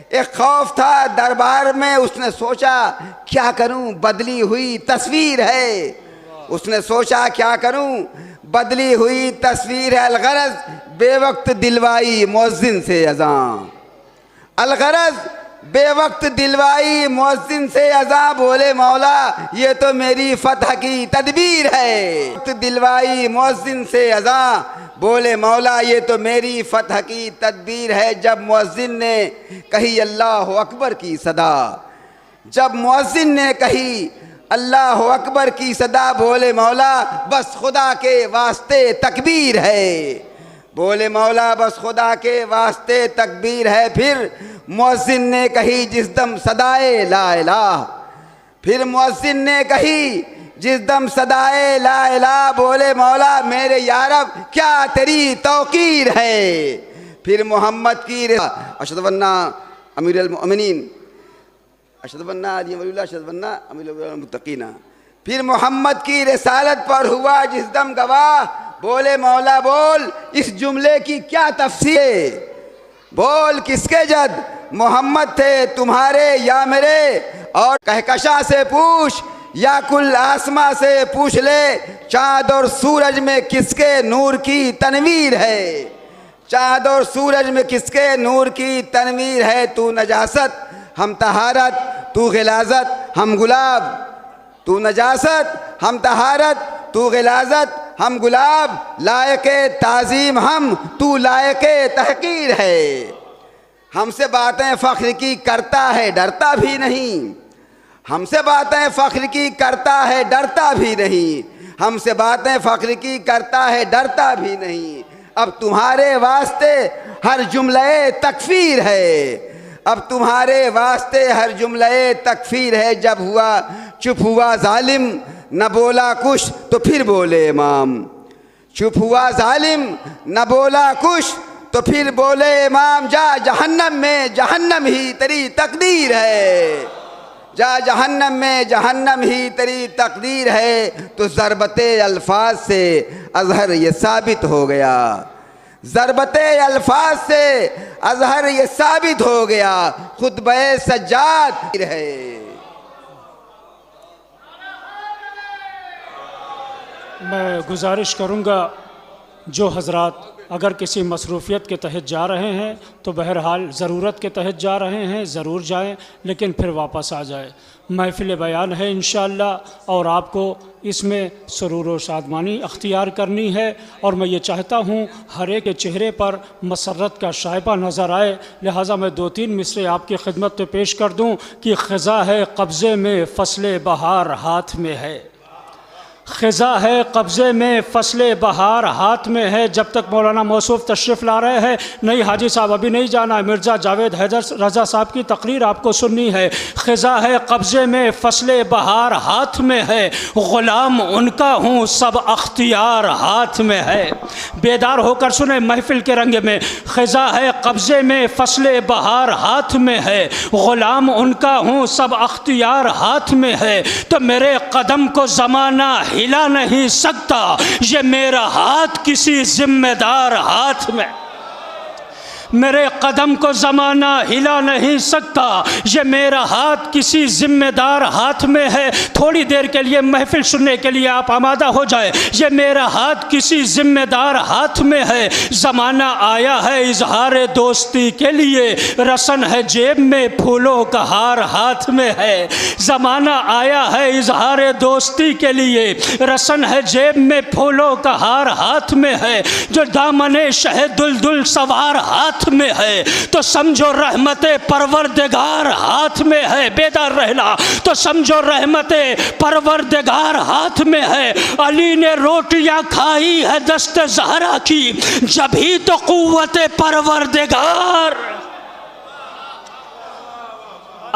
ایک خوف تھا دربار میں. اس نے سوچا کیا کروں، بدلی ہوئی تصویر ہے. اس نے سوچا کیا کروں، بدلی ہوئی تصویر ہے. الغرض بے وقت دلوائی مؤذن سے اذاں. الغرض بے وقت دلوائی مؤذن سے اذاں. بولے مولا یہ تو میری فتح کی تدبیر ہے. وقت دلوائی مؤذن سے اذاں. بولے مولا یہ تو میری فتح کی تدبیر ہے. جب مؤذن نے کہی اللہ اکبر کی صدا، جب مؤذن نے کہی اللہ اکبر کی صدا، بولے مولا بس خدا کے واسطے تکبیر ہے. بولے مولا بس خدا کے واسطے تکبیر ہے. پھر مؤذن نے کہی جس دم صدائے لا الہ. پھر مؤذن نے کہی جس دم صدائے لا الہ. بولے مولا میرے یارب کیا تیری توقیر ہے. پھر محمد کی اشہد ان امیر المؤمنین، اشہد ان علی ولی اللہ، اشہد ان امیر المتقین. پھر محمد کی رسالت پر ہوا جس دم گواہ. بولے مولا بول اس جملے کی کیا تفسیر. بول کس کے جد محمد تھے، تمہارے یا میرے. اور کہکشاں سے پوچھ یا کل آسماں سے پوچھ لے، چاند اور سورج میں کس کے نور کی تنویر ہے. چاند اور سورج میں کس کے نور کی تنویر ہے. تو نجاست ہم طہارت، تو غلاظت ہم گلاب. تو نجاست ہم طہارت، تو غلاظت ہم گلاب. لائق تعظیم ہم، تو لائق تحقیر ہے. ہم سے باتیں فخر کی کرتا ہے ڈرتا بھی نہیں. ہم سے باتیں فخر کی کرتا ہے ڈرتا بھی نہیں. ہم سے باتیں فخر کی کرتا ہے ڈرتا بھی نہیں. اب تمہارے واسطے ہر جملہ تکفیر ہے، اب تمہارے واسطے ہر جملہ تکفیر ہے۔ جب چپ ہوا ظالم نہ بولا کچھ تو پھر بولے امام، چپ ہوا ظالم نہ بولا کچھ تو پھر بولے امام، جا جہنم میں جہنم ہی تیری تقدیر ہے، جا جہنم میں جہنم ہی تیری تقدیر ہے۔ تو ضربت الفاظ سے اظہر یہ ثابت ہو گیا، ضربت الفاظ سے اظہر یہ ثابت ہو گیا، خطبہ سجاد ہے۔ میں گزارش کروں گا جو حضرات اگر کسی مصروفیت کے تحت جا رہے ہیں تو بہرحال ضرورت کے تحت جا رہے ہیں ضرور جائیں، لیکن پھر واپس آ جائیں۔ محفل بیان ہے انشاءاللہ، اور آپ کو اس میں سرور و شادمانی اختیار کرنی ہے، اور میں یہ چاہتا ہوں ہر ایک کے چہرے پر مسرت کا شائبہ نظر آئے، لہٰذا میں 2-3 مصرے آپ کی خدمت میں پیش کر دوں کہ خزاں ہے قبضے میں فصل بہار ہاتھ میں ہے، خزاں ہے قبضے میں فصل بہار ہاتھ میں ہے۔ جب تک مولانا موصوف تشریف لا رہے ہیں، نہیں حاجی صاحب ابھی نہیں جانا ہے، مرزا جاوید حیدر رضا صاحب کی تقریر آپ کو سننی ہے۔ خزاں ہے قبضے میں فصل بہار ہاتھ میں ہے، غلام ان کا ہوں سب اختیار ہاتھ میں ہے۔ بیدار ہو کر سنیں محفل کے رنگ میں، خزاں ہے قبضے میں فصل بہار ہاتھ میں ہے، غلام ان کا ہوں سب اختیار ہاتھ میں ہے۔ تو میرے قدم کو زمانہ ہلا نہیں سکتا، یہ میرا ہاتھ کسی ذمہ دار ہاتھ میں، میرے قدم کو زمانہ ہلا نہیں سکتا، یہ میرا ہاتھ کسی ذمہ دار ہاتھ میں ہے۔ تھوڑی دیر کے لیے محفل سننے کے لیے آپ آمادہ ہو جائے۔ یہ میرا ہاتھ کسی ذمہ دار ہاتھ میں ہے، زمانہ آیا ہے اظہار دوستی کے لیے، رسن ہے جیب میں پھولوں کا ہار ہاتھ میں ہے۔ زمانہ آیا ہے اظہار دوستی کے لیے، رسن ہے جیب میں پھولوں کا ہار ہاتھ میں ہے۔ جو دامن شہد دلدل سوار ہاتھ میں ہے تو سمجھو رحمت پروردگار ہاتھ میں ہے۔ بیدار رہنا تو سمجھو رحمت پروردگار ہاتھ میں ہے۔ علی نے روٹیاں کھائی ہے دست زہرا کی، جبھی تو قوت پروردگار،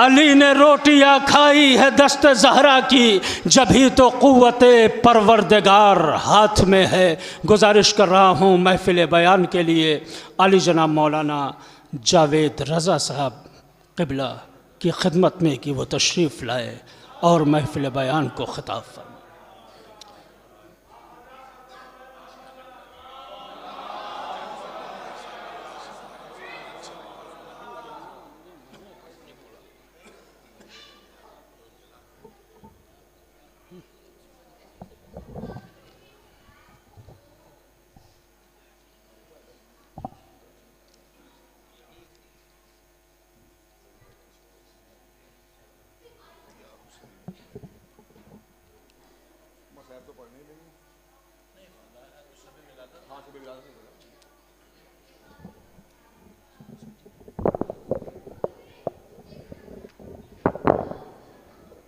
علی نے روٹیاں کھائی ہے دست زہرا کی، جبھی تو قوت پروردگار ہاتھ میں ہے۔ گزارش کر رہا ہوں محفل بیان کے لیے علی جناب مولانا جاوید رضا صاحب قبلہ کی خدمت میں کہ وہ تشریف لائے اور محفل بیان کو خطاب فرمائے۔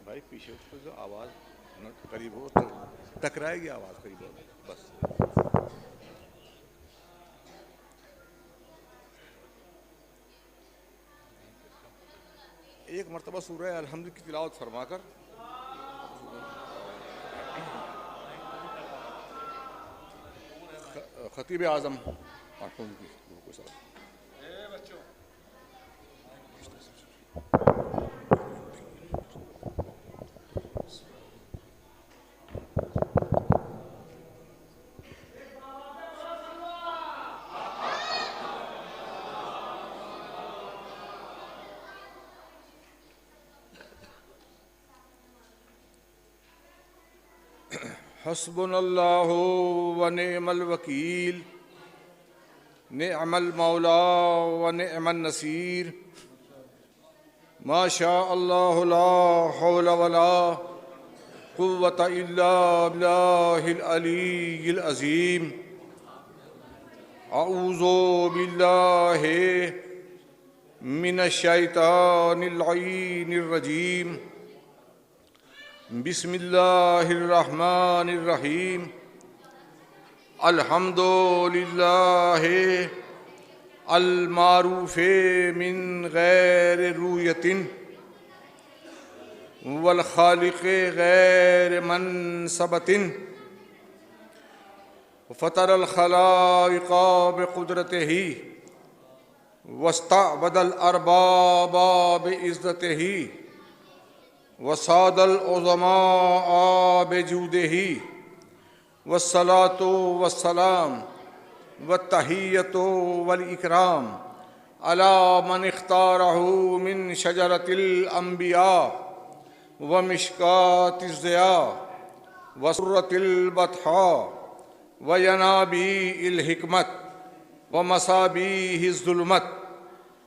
بھائی پیچھے اس کو جو آواز قریب ہو تو ٹکرائے گی، آواز قریب ہو بس۔ ایک مرتبہ سورہ الحمد کی تلاوت فرما کر خطیب اعظم حسبنا اللہ ونعم الوکیل، نعم المولا ونعم النصیر، ما شاء اللہ لا حول ولا قوة الا باللہ العلی العظیم۔ اعوذ باللہ من الشیطان اللعین الرجیم، بسم اللہ الرحمن الرحیم۔ الحمد للہ المعروف من غیر رویت والخالق غیر منصبت فطر الخلائق بقدرتہ واستعبد الارباب بعزتہ وصاد العظماء بجودہ والصلاة والسلام والتحیۃ والاکرام علی من اختارہ من شجرۃ الانبیاء ومشکاۃ الضیاء وسرۃ البطحاء وینابیع الحکمت ومصابیح الظلمت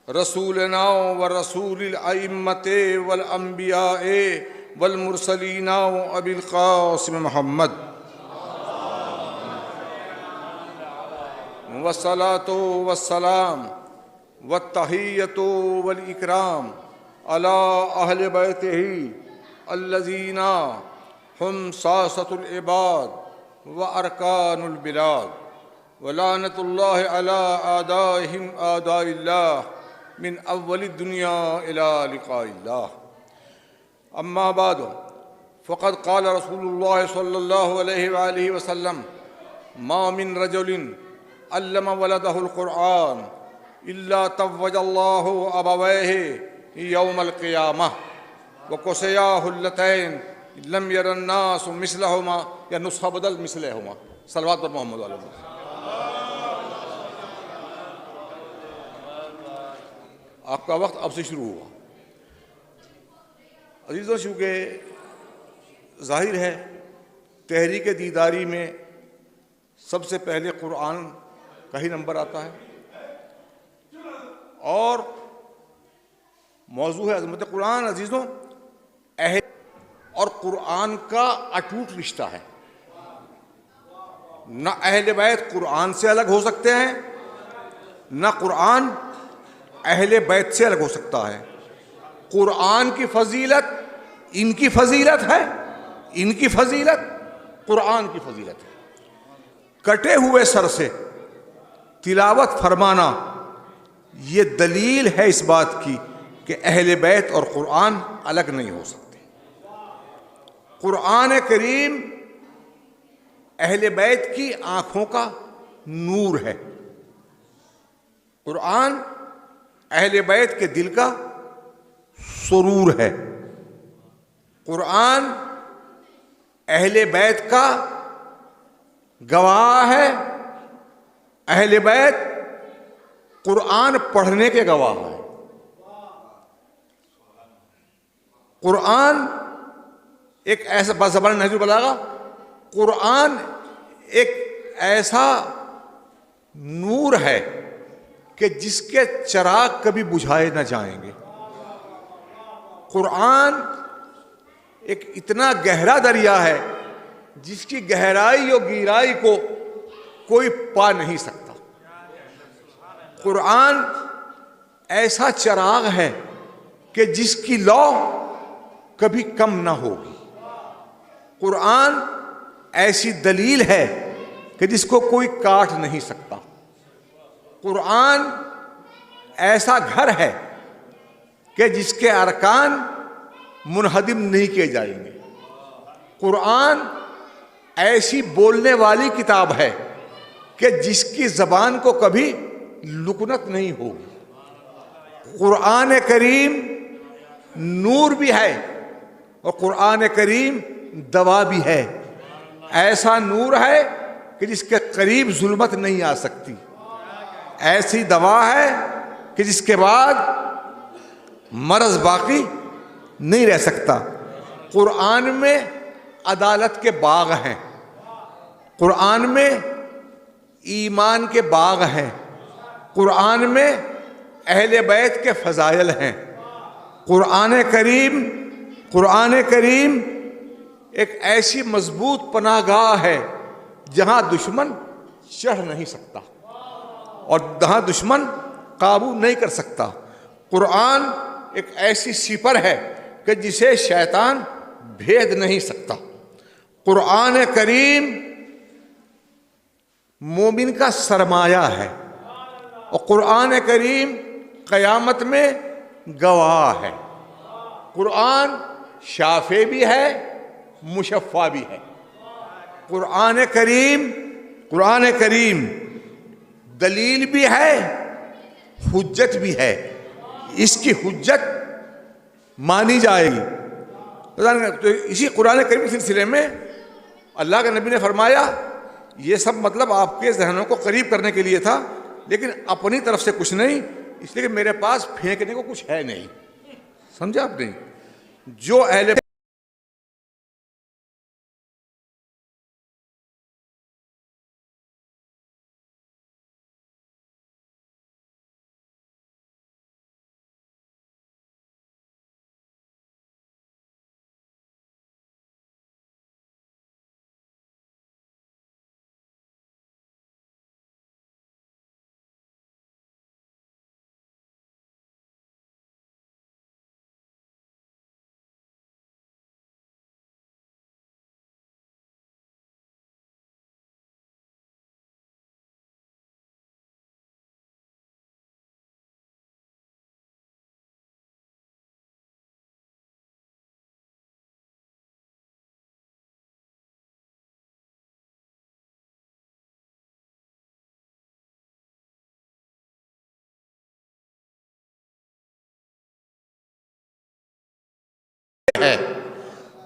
رسولنا ورسول الائمۃ والانبیاء والمرسلین ابی القاسم محمد والصلاة والسلام والتحیۃ والاکرام علی اہل بیتہ الذین ہم ساسۃ العباد وارکان البلاد ولعنۃ اللہ علی اعدائہم اعداء اللہ من اول الدنیا الی لقاء اللہ. اما بعد فقد قال رسول اللہ صلی اللہ علیہ وآلہ وسلم ما من رجل علم ولدہ القرآن الا توج اللہ ابویہ یوم القیامہ وکسیاہ اللتین لم یر الناس مثلہما یا نسخہ بدل مثلہما. صلوات پر محمد علیہ وسلم. آپ کا وقت اب سے شروع ہوا. عزیزوں، چونکہ ظاہر ہے تحریک دیداری میں سب سے پہلے قرآن کا ہی نمبر آتا ہے، اور موضوع ہے عظمت قرآن. عزیزوں، اور قرآن کا اٹوٹ رشتہ ہے. نہ اہل بیت قرآن سے الگ ہو سکتے ہیں، نہ قرآن اہل بیت سے الگ ہو سکتا ہے. قرآن کی فضیلت ان کی فضیلت ہے، ان کی فضیلت قرآن کی فضیلت ہے. کٹے ہوئے سر سے تلاوت فرمانا یہ دلیل ہے اس بات کی کہ اہل بیت اور قرآن الگ نہیں ہو سکتے. قرآن کریم اہل بیت کی آنکھوں کا نور ہے. قرآن اہل بیت کے دل کا سرور ہے. قرآن اہل بیت کا گواہ ہے. اہل بیت قرآن پڑھنے کے گواہ ہے. قرآن ایک ایسا بزبان نہج البلاغہ، قرآن ایک ایسا نور ہے کہ جس کے چراغ کبھی بجھائے نہ جائیں گے. قرآن ایک اتنا گہرا دریا ہے جس کی گہرائی اور گہرائی کو کوئی پا نہیں سکتا. قرآن ایسا چراغ ہے کہ جس کی لو کبھی کم نہ ہوگی. قرآن ایسی دلیل ہے کہ جس کو کوئی کاٹ نہیں سکتا. قرآن ایسا گھر ہے کہ جس کے ارکان منہدم نہیں کیے جائیں گے. قرآن ایسی بولنے والی کتاب ہے کہ جس کی زبان کو کبھی لکنت نہیں ہوگی. قرآن کریم نور بھی ہے اور قرآن کریم دوا بھی ہے. ایسا نور ہے کہ جس کے قریب ظلمت نہیں آ سکتی. ایسی دوا ہے کہ جس کے بعد مرض باقی نہیں رہ سکتا. قرآن میں عدالت کے باغ ہیں. قرآن میں ایمان کے باغ ہیں. قرآن میں اہل بیت کے فضائل ہیں. قرآن کریم ایک ایسی مضبوط پناہ گاہ ہے جہاں دشمن چڑھ نہیں سکتا اور جہاں دشمن قابو نہیں کر سکتا. قرآن ایک ایسی سپر ہے کہ جسے شیطان بھید نہیں سکتا. قرآن کریم مومن کا سرمایہ ہے، اور قرآن کریم قیامت میں گواہ ہے۔ قرآن شافع بھی ہے، مشفع بھی ہے۔ قرآن کریم دلیل بھی ہے، حجت بھی ہے، اس کی حجت مانی جائے گی۔ تو اسی قرآن کریم کے سلسلے میں اللہ کے نبی نے فرمایا یہ سب مطلب آپ کے ذہنوں کو قریب کرنے کے لیے تھا، لیکن اپنی طرف سے کچھ نہیں، اس لیے کہ میرے پاس پھینکنے کو کچھ ہے نہیں۔ سمجھا آپ نے؟ جو اہل ہے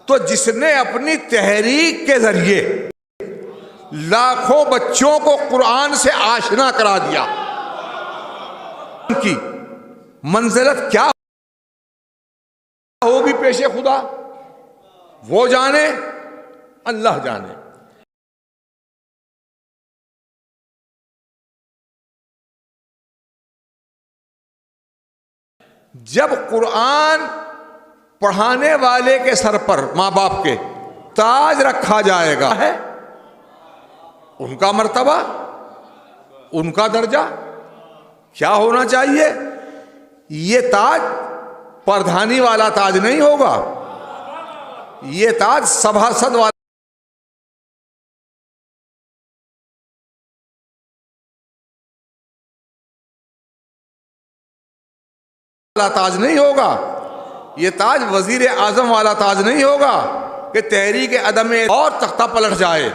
تو جس نے اپنی تحریک کے ذریعے لاکھوں بچوں کو قرآن سے آشنا کرا دیا، ان کی منزلت کیا ہوگی پیش خدا وہ جانے، اللہ جانے۔ جب قرآن پڑھانے والے کے سر پر ماں باپ کے تاج رکھا جائے گا ہے، ان کا مرتبہ، ان کا درجہ کیا ہونا چاہیے؟ یہ تاج پردھانی والا تاج نہیں ہوگا، یہ تاج سبھاسد والا تاج نہیں ہوگا، یہ تاج وزیر اعظم والا تاج نہیں ہوگا کہ تحریک عدم اور تختہ پلٹ جائے۔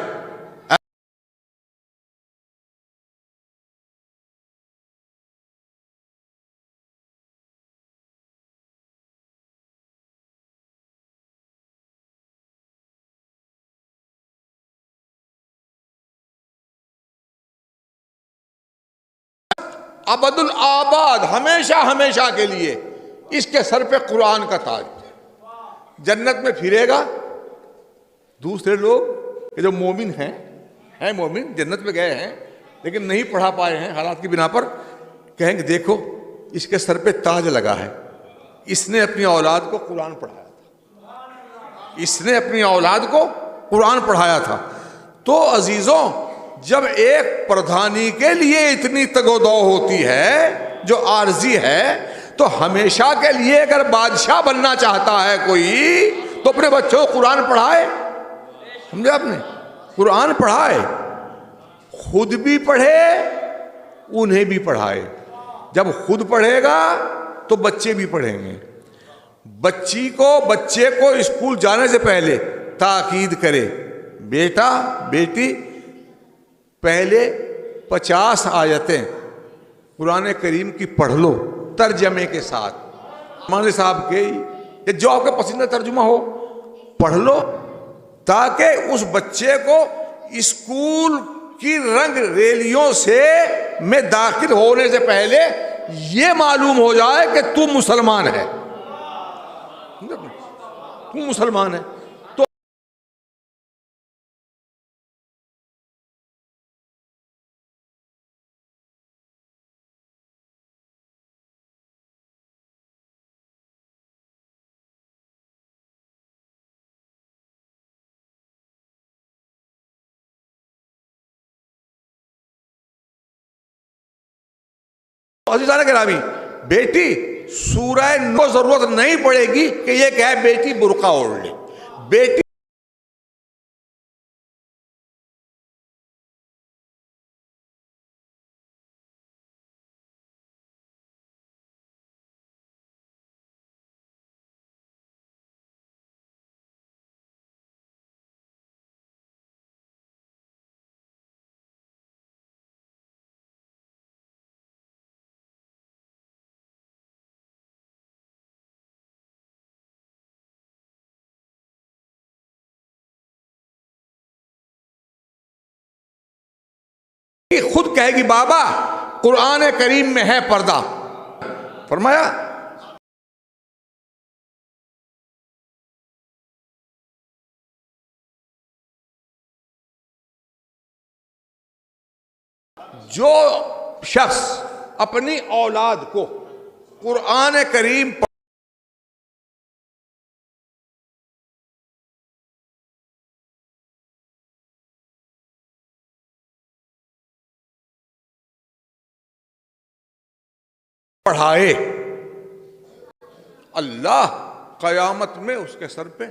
ابد الآباد، ہمیشہ ہمیشہ کے لیے اس کے سر پہ قرآن کا تاج۔ جنت میں پھرے گا، دوسرے لوگ کہ جو مومن ہیں مومن جنت میں گئے ہیں لیکن نہیں پڑھا پائے ہیں حالات کی بنا پر، کہیں گے دیکھو اس کے سر پہ تاج لگا ہے، اس نے اپنی اولاد کو قرآن پڑھایا تھا، اس نے اپنی اولاد کو قرآن پڑھایا تھا۔ تو عزیزوں، جب ایک پردھانی کے لیے اتنی تگ و دو ہوتی ہے جو عارضی ہے، تو ہمیشہ کے لیے اگر بادشاہ بننا چاہتا ہے کوئی تو اپنے بچوں کو قرآن پڑھائے۔ سمجھا آپ نے؟ قرآن پڑھائے، خود بھی پڑھے، انہیں بھی پڑھائے۔ جب خود پڑھے گا تو بچے بھی پڑھیں گے۔ بچے کو اسکول جانے سے پہلے تاکید کرے، بیٹا بیٹی پہلے 50 آیتیں قرآن کریم کی پڑھ لو ترجمے کے ساتھ، مولوی صاحب کے جو آپ کا پسندیدہ ترجمہ ہو پڑھ لو، تاکہ اس بچے کو اسکول کی رنگ ریلیوں میں داخل ہونے سے پہلے یہ معلوم ہو جائے کہ تو مسلمان ہے، تو مسلمان ہے۔ عزیزان گرامی، بیٹی سورہ نو ضرورت نہیں پڑے گی کہ یہ کہے بیٹی برقع اوڑھ لے، بیٹی خود کہے گی بابا قرآن کریم میں ہے پردہ. فرمایا جو شخص اپنی اولاد کو قرآن کریم پڑھائے، اللہ قیامت میں اس کے سر پہ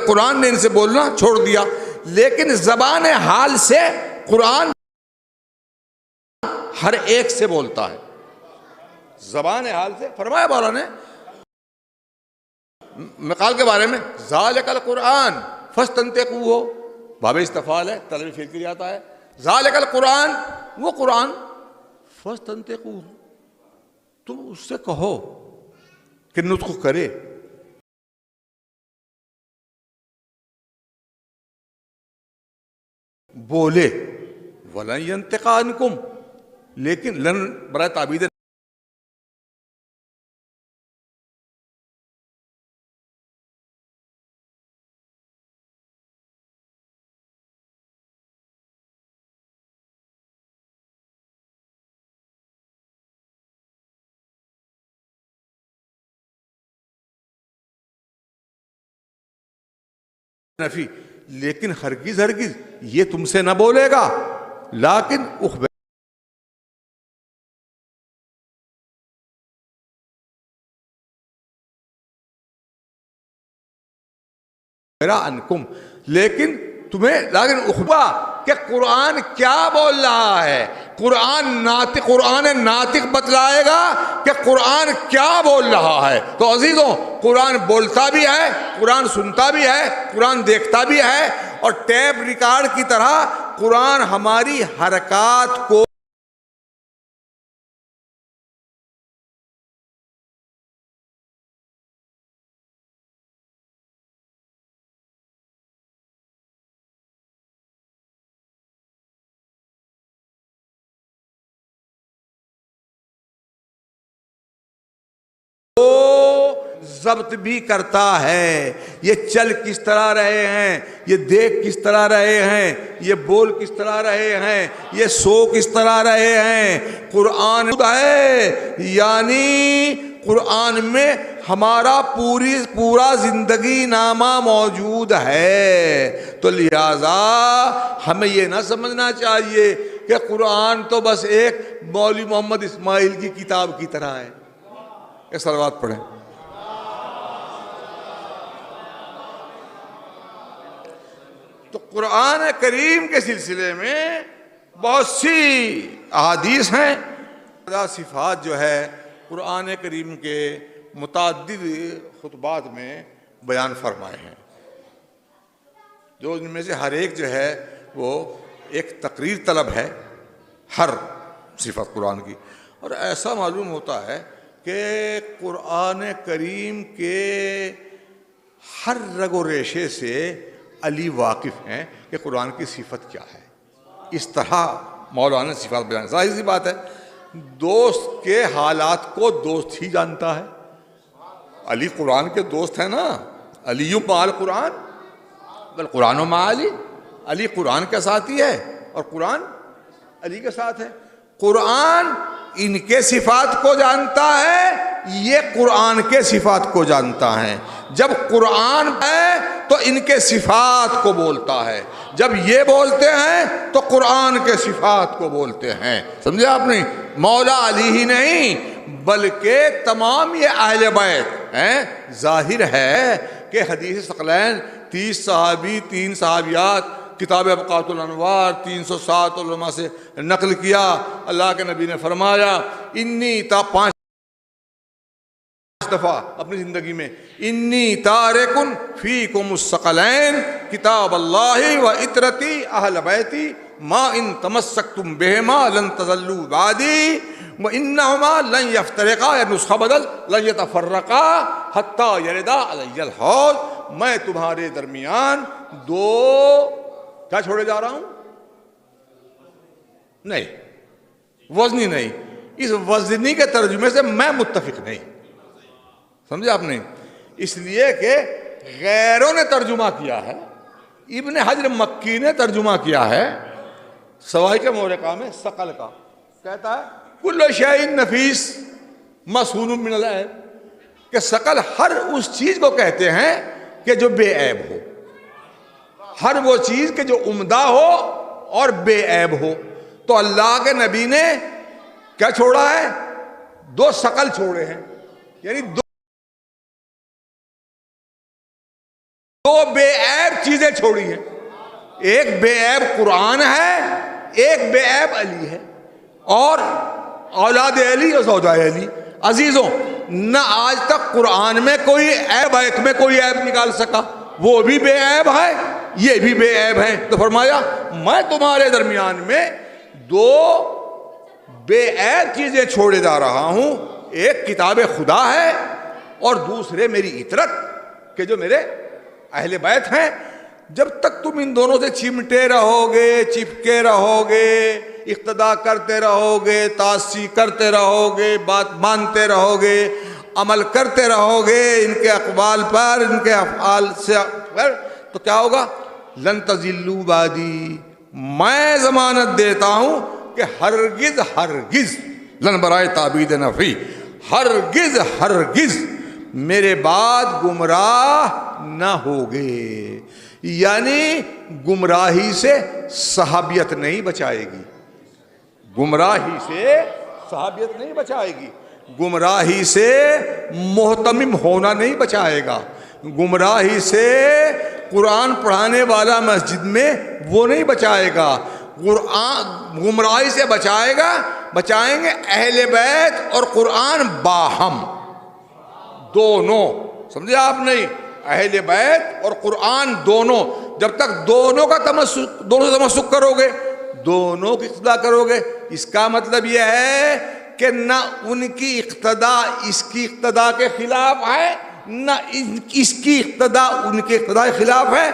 قرآن نے ان سے بولنا چھوڑ دیا، لیکن زبان حال سے قرآن ہر ایک سے بولتا ہے. زبان حال سے فرمایا مولا نے مقال کے بارے میں ذالک القرآن فاستنطقوہ، باب استفعال ہے، طلب فعل کے لیے آتا ہے. ذالک القرآن، وہ قرآن، فاستنطقوہ، تم اس سے کہو کہ نطق کرے. بولے وَلَن يَنْطِقَ عَنْكُمْ، لیکن لن برائے تعبید نفی، لیکن ہرگز ہرگز یہ تم سے نہ بولے گا. لیکن انکم، لیکن تمہیں لیکن اخبا کہ قرآن کیا بول رہا ہے. قرآن ناطق بتلائے گا کہ قرآن کیا بول رہا ہے. تو عزیزوں، قرآن بولتا بھی ہے، قرآن سنتا بھی ہے، قرآن دیکھتا بھی ہے، اور ٹیپ ریکارڈ کی طرح قرآن ہماری حرکات کو ضبط بھی کرتا ہے. یہ چل کس طرح رہے ہیں, یہ دیکھ کس طرح رہے ہیں, یہ بول کس طرح رہے ہیں, یہ سو کس طرح رہے ہیں. قرآن ہے, یعنی قرآن میں ہمارا پورا زندگی نامہ موجود ہے. تو لہذا ہمیں یہ نہ سمجھنا چاہیے کہ قرآن تو بس ایک مولوی محمد اسماعیل کی کتاب کی طرح ہے. یہ صلوات پڑھیں. تو قرآن کریم کے سلسلے میں بہت سی احادیث ہیں. صفات جو ہے قرآن کریم کے متعدد خطبات میں بیان فرمائے ہیں, جو ان میں سے ہر ایک جو ہے وہ ایک تقریر طلب ہے ہر صفت قرآن کی. اور ایسا معلوم ہوتا ہے کہ قرآن کریم کے ہر رگ و ریشے سے علی واقف ہیں کہ قرآن کی صفت کیا ہے. اس طرح مولانا صفات بیان. ظاہر سی بات ہے, دوست کے حالات کو دوست ہی جانتا ہے. علی قرآن کے دوست ہیں نا, علی مع القرآن بل قرآن و مع علی. علی قرآن کے ساتھ ہی ہے اور قرآن علی کے ساتھ ہے. قرآن ان کے صفات کو جانتا ہے, یہ قرآن کے صفات کو جانتا ہے. جب قرآن ہے تو ان کے صفات کو بولتا ہے, جب یہ بولتے ہیں تو قرآن کے صفات کو بولتے ہیں. سمجھے آپ نے؟ مولا علی ہی نہیں بلکہ تمام یہ اہل بیت ہیں. ظاہر ہے کہ حدیث ثقلین 30 صحابی 3 صحابیات کتاب ابقات الانوار 307 علماء سے نقل کیا. اللہ کے نبی نے فرمایا انی تا 5 دفعہ اپنی زندگی میں انی تارکن فیکم الثقلین کتاب اللہ و اطرتی اہل بیتی ما ان تمسکتم بہما لن تضلوا بعدی وانہما لن یفترقا, یا نسخہ بدل لن یتفرقا حتی یردا علی الحوض. میں تمہارے درمیان 2 کیا چھوڑے جا رہا ہوں؟ نہیں, وزنی نہیں. اس وزنی کے ترجمے سے میں متفق نہیں. سمجھے آپ نے؟ اس لیے کہ غیروں نے ترجمہ کیا ہے. ابن حجر مکی نے ترجمہ کیا ہے سوائی کے مورقہ میں ثقل کا. کہتا ہے کل شیء نفیس مصون من العیب, کہ ثقل ہر اس چیز کو کہتے ہیں کہ جو بے عیب ہو, ہر وہ چیز کہ جو عمدہ ہو اور بے عیب ہو. تو اللہ کے نبی نے کیا چھوڑا ہے؟ 2 ثقل چھوڑے ہیں, یعنی 2 بے عیب چیزیں چھوڑی ہیں. ایک بے عیب قرآن ہے, ایک بے عیب علی ہے, اور اولاد علی اور زوجہ علی. عزیزوں, نہ آج تک قرآن میں کوئی عیب ایک میں کوئی عیب نکال سکا. وہ بھی بے عیب ہے, یہ بھی بے عیب ہے. تو فرمایا میں تمہارے درمیان میں 2 بے عیب چیزیں چھوڑے جا رہا ہوں. ایک کتاب خدا ہے اور دوسرے میری اطرت کہ جو میرے اہل بیت ہیں. جب تک تم ان دونوں سے چمٹے رہو گے, چپکے رہو گے, اقتدا کرتے رہو گے, تاسی کرتے رہو گے, بات مانتے رہو گے, عمل کرتے رہو گے ان کے اقوال پر, ان کے افعال سے پر, تو کیا ہوگا؟ لن تضلوا بعدی. میں ضمانت دیتا ہوں کہ ہرگز ہرگز, لن برائے تعبید نفی, ہرگز ہرگز میرے بعد گمراہ نہ ہوگے. یعنی گمراہی سے صحابیت نہیں بچائے گی, گمراہی سے صحابیت نہیں بچائے گی, گمراہی سے محتمم ہونا نہیں بچائے گا, گمراہی سے قرآن پڑھانے والا مسجد میں وہ نہیں بچائے گا. گمراہی سے بچائیں گے اہل بیت اور قرآن باہم دونوں. سمجھے آپ نہیں؟ اہل بیت اور قرآن دونوں. جب تک دونوں کا تمسک کرو گے, دونوں کی اقتدا کرو گے, اس کا مطلب یہ ہے کہ نہ ان کی اقتدا اس کی اقتدا کے خلاف ہے, نہ اس کی اقتدا ان کے اقتدا کے خلاف ہے.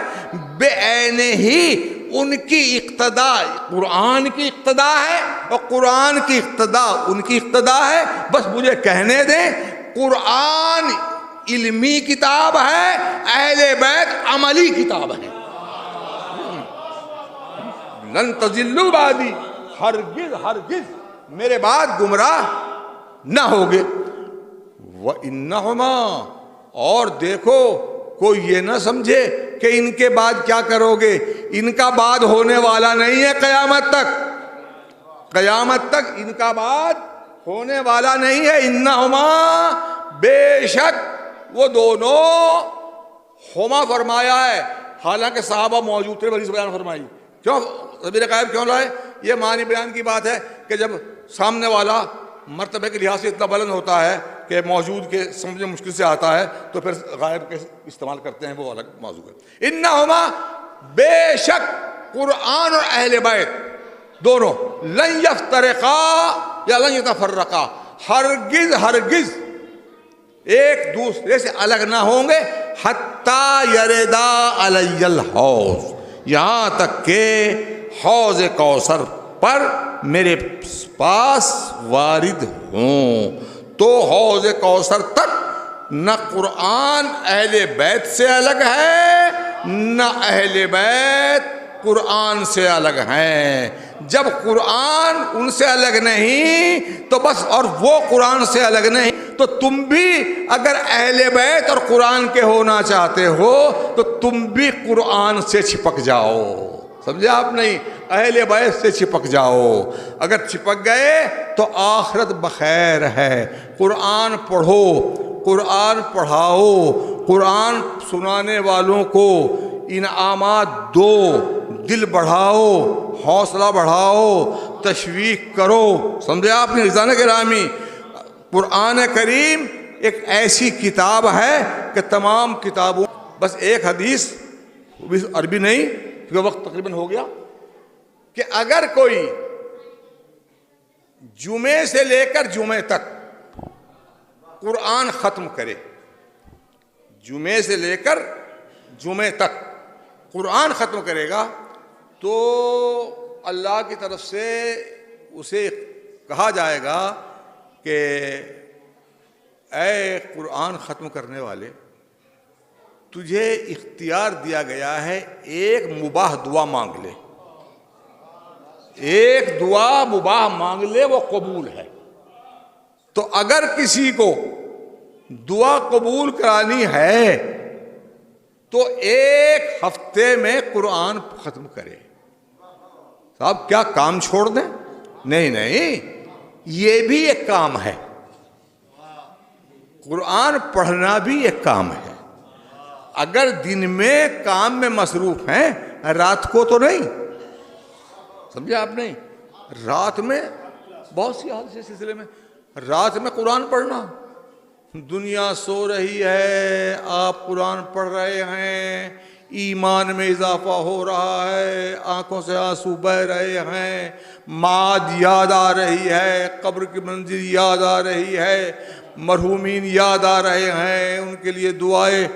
بے عین ہی ان کی اقتدا قرآن کی اقتدا ہے اور قرآن کی اقتدا ان کی اقتدا ہے. بس مجھے کہنے دیں, قرآن علمی کتاب ہے، اہل بیت عملی کتاب ہے. لن تضلوا بعدی، ہرگز ہرگز میرے بعد گمراہ نہ ہوگے. وَإِنَّهُمَا، اور دیکھو کوئی یہ نہ سمجھے کہ ان کے بعد کیا کرو گے، ان کا بعد ہونے والا نہیں ہے قیامت تک. قیامت تک ان کا بعد ہونے والا نہیں ہے. انہما، بے شک وہ دونوں، ہما فرمایا ہے حالانکہ صحابہ موجود تھے، حدیث بیان فرمائی. کیوں ضمیر غائب کیوں لائے؟ یہ معنی بیان کی بات ہے کہ جب سامنے والا مرتبہ کے لحاظ سے اتنا بلند ہوتا ہے کہ موجود کے سمجھنے مشکل سے آتا ہے تو پھر غائب کے استعمال کرتے ہیں، وہ الگ موضوع ہے. انہما، بے شک قرآن اور اہل بیت دونوں، لن یفترقا یا لن یتفرقا، ہرگز ہرگز ایک دوسرے سے الگ نہ ہوں گے. حتی یردا علی الحوض، یہاں تک کہ حوض کوثر پر میرے پاس وارد ہوں. تو حوض کوثر تک نہ قرآن اہل بیت سے الگ ہے، نہ اہل بیت قرآن سے الگ ہیں. جب قرآن ان سے الگ نہیں تو بس، اور وہ قرآن سے الگ نہیں تو تم بھی اگر اہل بیت اور قرآن کے ہونا چاہتے ہو تو تم بھی قرآن سے چپک جاؤ. سمجھے آپ؟ نہیں، اہل بیت سے چپک جاؤ. اگر چپک گئے تو آخرت بخیر ہے. قرآن پڑھو، قرآن پڑھاؤ، قرآن سنانے والوں کو انعامات دو، دل بڑھاؤ، حوصلہ بڑھاؤ، تشویق کرو. سمجھے آپ نے عزیزان گرامی؟ قرآن کریم ایک ایسی کتاب ہے کہ تمام کتابوں، بس ایک حدیث عربی نہیں کیونکہ وقت تقریباً ہو گیا، کہ اگر کوئی جمعے سے لے کر جمعے تک قرآن ختم کرے، جمعے سے لے کر جمعے تک قرآن ختم کرے گا تو اللہ کی طرف سے اسے کہا جائے گا کہ اے قرآن ختم کرنے والے، تجھے اختیار دیا گیا ہے ایک مباح دعا مانگ لے. ایک دعا مباح مانگ لے، وہ قبول ہے. تو اگر کسی کو دعا قبول کرانی ہے تو ایک ہفتے میں قرآن ختم کرے. صاحب کیا کام چھوڑ دیں؟ نہیں نہیں، یہ بھی ایک کام ہے. قرآن پڑھنا بھی ایک کام ہے. اگر دن میں کام میں مصروف ہیں، رات کو تو نہیں. سمجھے آپ؟ نہیں، رات میں بہت سی حادثے سلسلے میں رات میں قرآن پڑھنا. دنیا سو رہی ہے، آپ قرآن پڑھ رہے ہیں، ایمان میں اضافہ ہو رہا ہے، آنکھوں سے آنسو بہہ رہے ہیں، معاد یاد آ رہی ہے، قبر کی منزل یاد آ رہی ہے، مرحومین یاد آ رہے ہیں، ان کے لیے دعائیں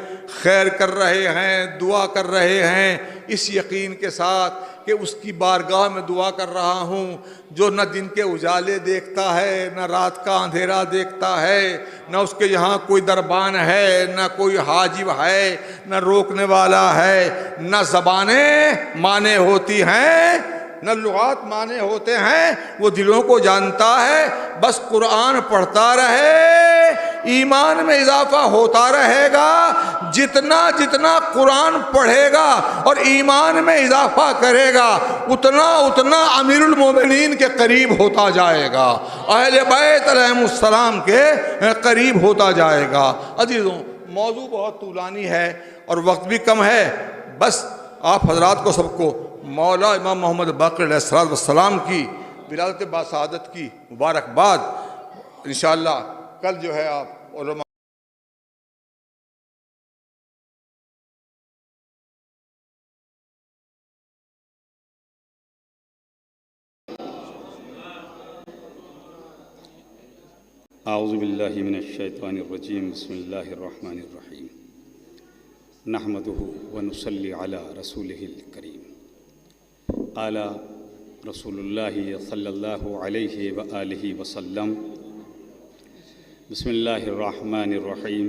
خیر کر رہے ہیں، دعا کر رہے ہیں، اس یقین کے ساتھ کہ اس کی بارگاہ میں دعا کر رہا ہوں جو نہ دن کے اجالے دیکھتا ہے، نہ رات کا اندھیرا دیکھتا ہے، نہ اس کے یہاں کوئی دربان ہے، نہ کوئی حاجب ہے، نہ روکنے والا ہے، نہ زبانیں مانے ہوتی ہیں، نہ لغات مانے ہوتے ہیں. وہ دلوں کو جانتا ہے. بس قرآن پڑھتا رہے، ایمان میں اضافہ ہوتا رہے گا. جتنا جتنا قرآن پڑھے گا اور ایمان میں اضافہ کرے گا اتنا اتنا امیر المومنین کے قریب ہوتا جائے گا، اہل بیت علیہم السلام کے قریب ہوتا جائے گا. عزیزوں، موضوع بہت طولانی ہے اور وقت بھی کم ہے. بس آپ حضرات کو سب کو مولا امام محمد باقر علیہ السلام کی ولادت باسعادت کی مبارکباد. انشاءاللہ کل جو ہے آپ علماء اعوذ باللہ من الشیطان الرجیم. بسم اللہ الرحمن الرحیم. نحمدہ ونصلی علی رسولہ الکریم. قال رسول اللہ صلی اللہ علیہ وآلہ وسلم. بسم اللہ الرحمن الرحیم.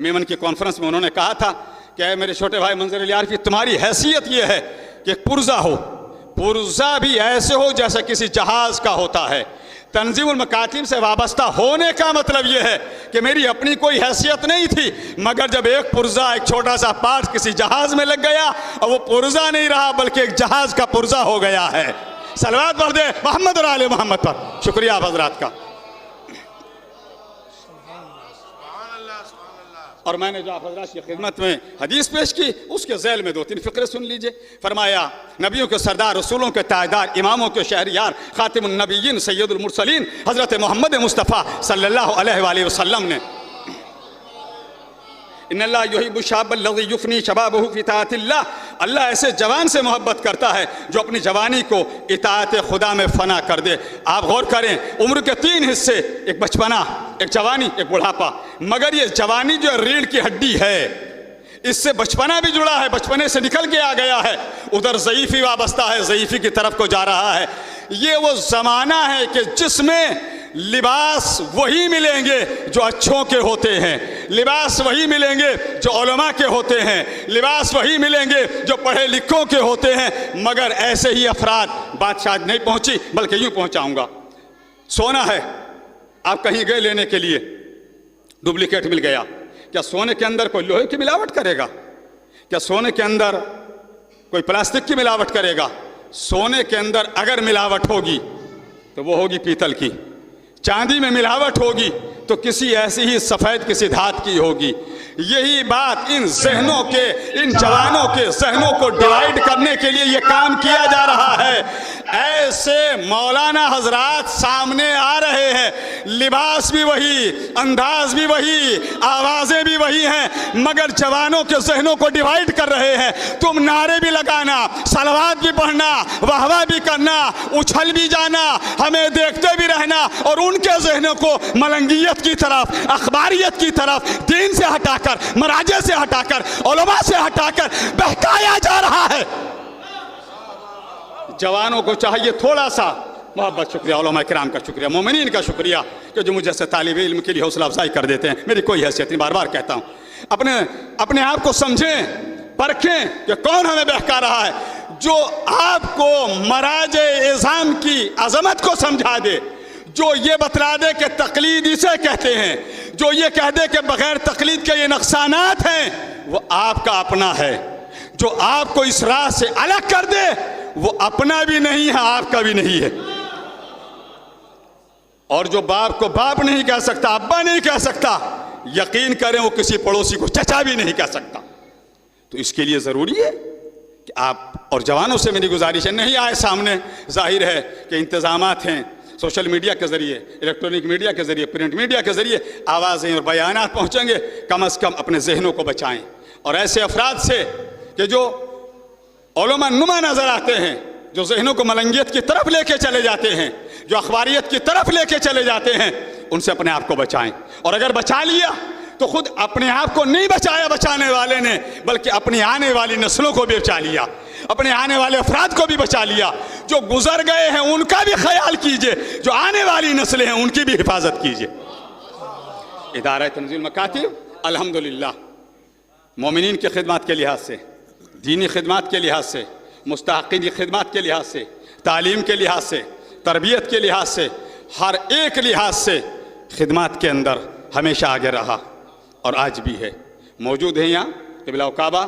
میمن کی کانفرنس میں انہوں نے کہا تھا کہ اے میرے چھوٹے بھائی منظر علی عارفی، تمہاری حیثیت یہ ہے کہ ایک پرزہ ہو، پرزہ بھی ایسے ہو جیسا کسی جہاز کا ہوتا ہے۔ تنظیم المکاتب سے وابستہ ہونے کا مطلب یہ ہے کہ میری اپنی کوئی حیثیت نہیں تھی، مگر جب ایک پرزہ، ایک چھوٹا سا پارٹ کسی جہاز میں لگ گیا اور وہ پرزہ نہیں رہا بلکہ ایک جہاز کا پرزہ ہو گیا ہے۔ صلوات پڑھ دے محمد اور آل محمد پر۔ شکریہ آپ حضرات کا۔ اور میں نے جو آپ حضرات کی خدمت میں حدیث پیش کی اس کے ذیل میں 2-3 فقرے سن لیجئے۔ فرمایا نبیوں کے سردار، رسولوں کے تاجدار، اماموں کے شہریار، خاتم النبیین، سید المرسلین حضرت محمد مصطفیٰ صلی اللہ علیہ وآلہ وسلم نے ان اللہ یحب الشاب الذی یفنی شبابہ فی اطاعت اللہ، اللہ ایسے جوان سے محبت کرتا ہے جو اپنی جوانی کو اطاعت خدا میں فنا کر دے۔ آپ غور کریں، عمر کے 3 حصے، ایک بچپنا، ایک جوانی، ایک بڑھاپا، مگر یہ جوانی جو ریڑھ کی ہڈی ہے، اس سے بچپنا بھی جڑا ہے، بچپنے سے نکل کے آ گیا ہے، ادھر ضعیفی وابستہ ہے، ضعیفی کی طرف کو جا رہا ہے۔ یہ وہ زمانہ ہے کہ جس میں لباس وہی ملیں گے جو اچھوں کے ہوتے ہیں، لباس وہی ملیں گے جو علماء کے ہوتے ہیں، لباس وہی ملیں گے جو پڑھے لکھوں کے ہوتے ہیں، مگر ایسے ہی افراد، بات شاید نہیں پہنچی بلکہ یوں پہنچاؤں گا۔ سونا ہے، آپ کہیں گئے لینے کے لیے، ڈپلیکیٹ مل گیا، کیا سونے کے اندر کوئی لوہے کی ملاوٹ کرے گا؟ کیا سونے کے اندر کوئی پلاسٹک کی ملاوٹ کرے گا؟ سونے کے اندر اگر ملاوٹ ہوگی تو وہ ہوگی پیتل کی، چاندی میں ملاوٹ ہوگی تو کسی ایسی ہی سفید کسی دھات کی ہوگی۔ یہی بات ان ذہنوں کے، ان جوانوں کے ذہنوں کو ڈیوائیڈ کرنے کے لیے یہ کام کیا جا رہا ہے۔ ایسے مولانا حضرات سامنے آ رہے ہیں، لباس بھی وہی، انداز بھی وہی، آوازیں بھی وہی ہیں، مگر جوانوں کے ذہنوں کو ڈیوائیڈ کر رہے ہیں۔ تم نعرے بھی لگانا، صلوات بھی پڑھنا، واہ واہ بھی کرنا، اچھل بھی جانا، ہمیں دیکھتے بھی رہنا، اور ان کے ذہنوں کو ملنگیت کی طرف، اخباریت کی طرف، دین سے ہٹا کر، مراجع سے ہٹا کر، علماء سے ہٹا کر بہکایا جا رہا ہے۔ جوانوں کو چاہیے تھوڑا سا محبت، شکریہ علماء کرام کا شکریہ، مومنین کا شکریہ کہ جو مجھے سے طالب علم کے لیے حوصلہ افزائی کر دیتے ہیں۔ میری کوئی حیثیت نہیں، بار بار کہتا ہوں، اپنے آپ کو سمجھیں، پرکھیں کہ کون ہمیں بہکا رہا ہے۔ جو آپ کو مراجع اعظام کی عظمت کو سمجھا دے، جو یہ بتلا دے کہ تقلید اسے کہتے ہیں، جو یہ کہہ دے کہ بغیر تقلید کے یہ نقصانات ہیں، وہ آپ کا اپنا ہے۔ جو آپ کو اس راہ سے الگ کر دے وہ اپنا بھی نہیں ہے، آپ کا بھی نہیں ہے۔ اور جو باپ کو باپ نہیں کہہ سکتا، ابا نہیں کہہ سکتا، یقین کریں وہ کسی پڑوسی کو چچا بھی نہیں کہہ سکتا۔ تو اس کے لیے ضروری ہے کہ آپ، اور جوانوں سے میری گزارش ہے، نہیں آئے سامنے، ظاہر ہے کہ انتظامات ہیں، سوشل میڈیا کے ذریعے، الیکٹرونک میڈیا کے ذریعے، پرنٹ میڈیا کے ذریعے آوازیں اور بیانات پہنچیں گے، کم از کم اپنے ذہنوں کو بچائیں۔ اور ایسے افراد سے کہ جو علماء نما نظر آتے ہیں، جو ذہنوں کو ملنگیت کی طرف لے کے چلے جاتے ہیں، جو اخباریت کی طرف لے کے چلے جاتے ہیں، ان سے اپنے آپ کو بچائیں۔ اور اگر بچا لیا تو خود اپنے آپ کو نہیں بچایا بچانے والے نے، بلکہ اپنی آنے والی نسلوں کو بھی بچا لیا، اپنے آنے والے افراد کو بھی بچا لیا۔ جو گزر گئے ہیں ان کا بھی خیال کیجئے، جو آنے والی نسلیں ہیں ان کی بھی حفاظت کیجئے۔ ادارہ تنظیم المکاتب الحمدللہ مومنین کی خدمات کے لحاظ سے، دینی خدمات کے لحاظ سے، مستحقین کی خدمات کے لحاظ سے، تعلیم کے لحاظ سے، تربیت کے لحاظ سے، ہر ایک لحاظ سے خدمات کے اندر ہمیشہ آگے رہا اور آج بھی ہے۔ موجود ہیں یہاں قبلہ و کعبہ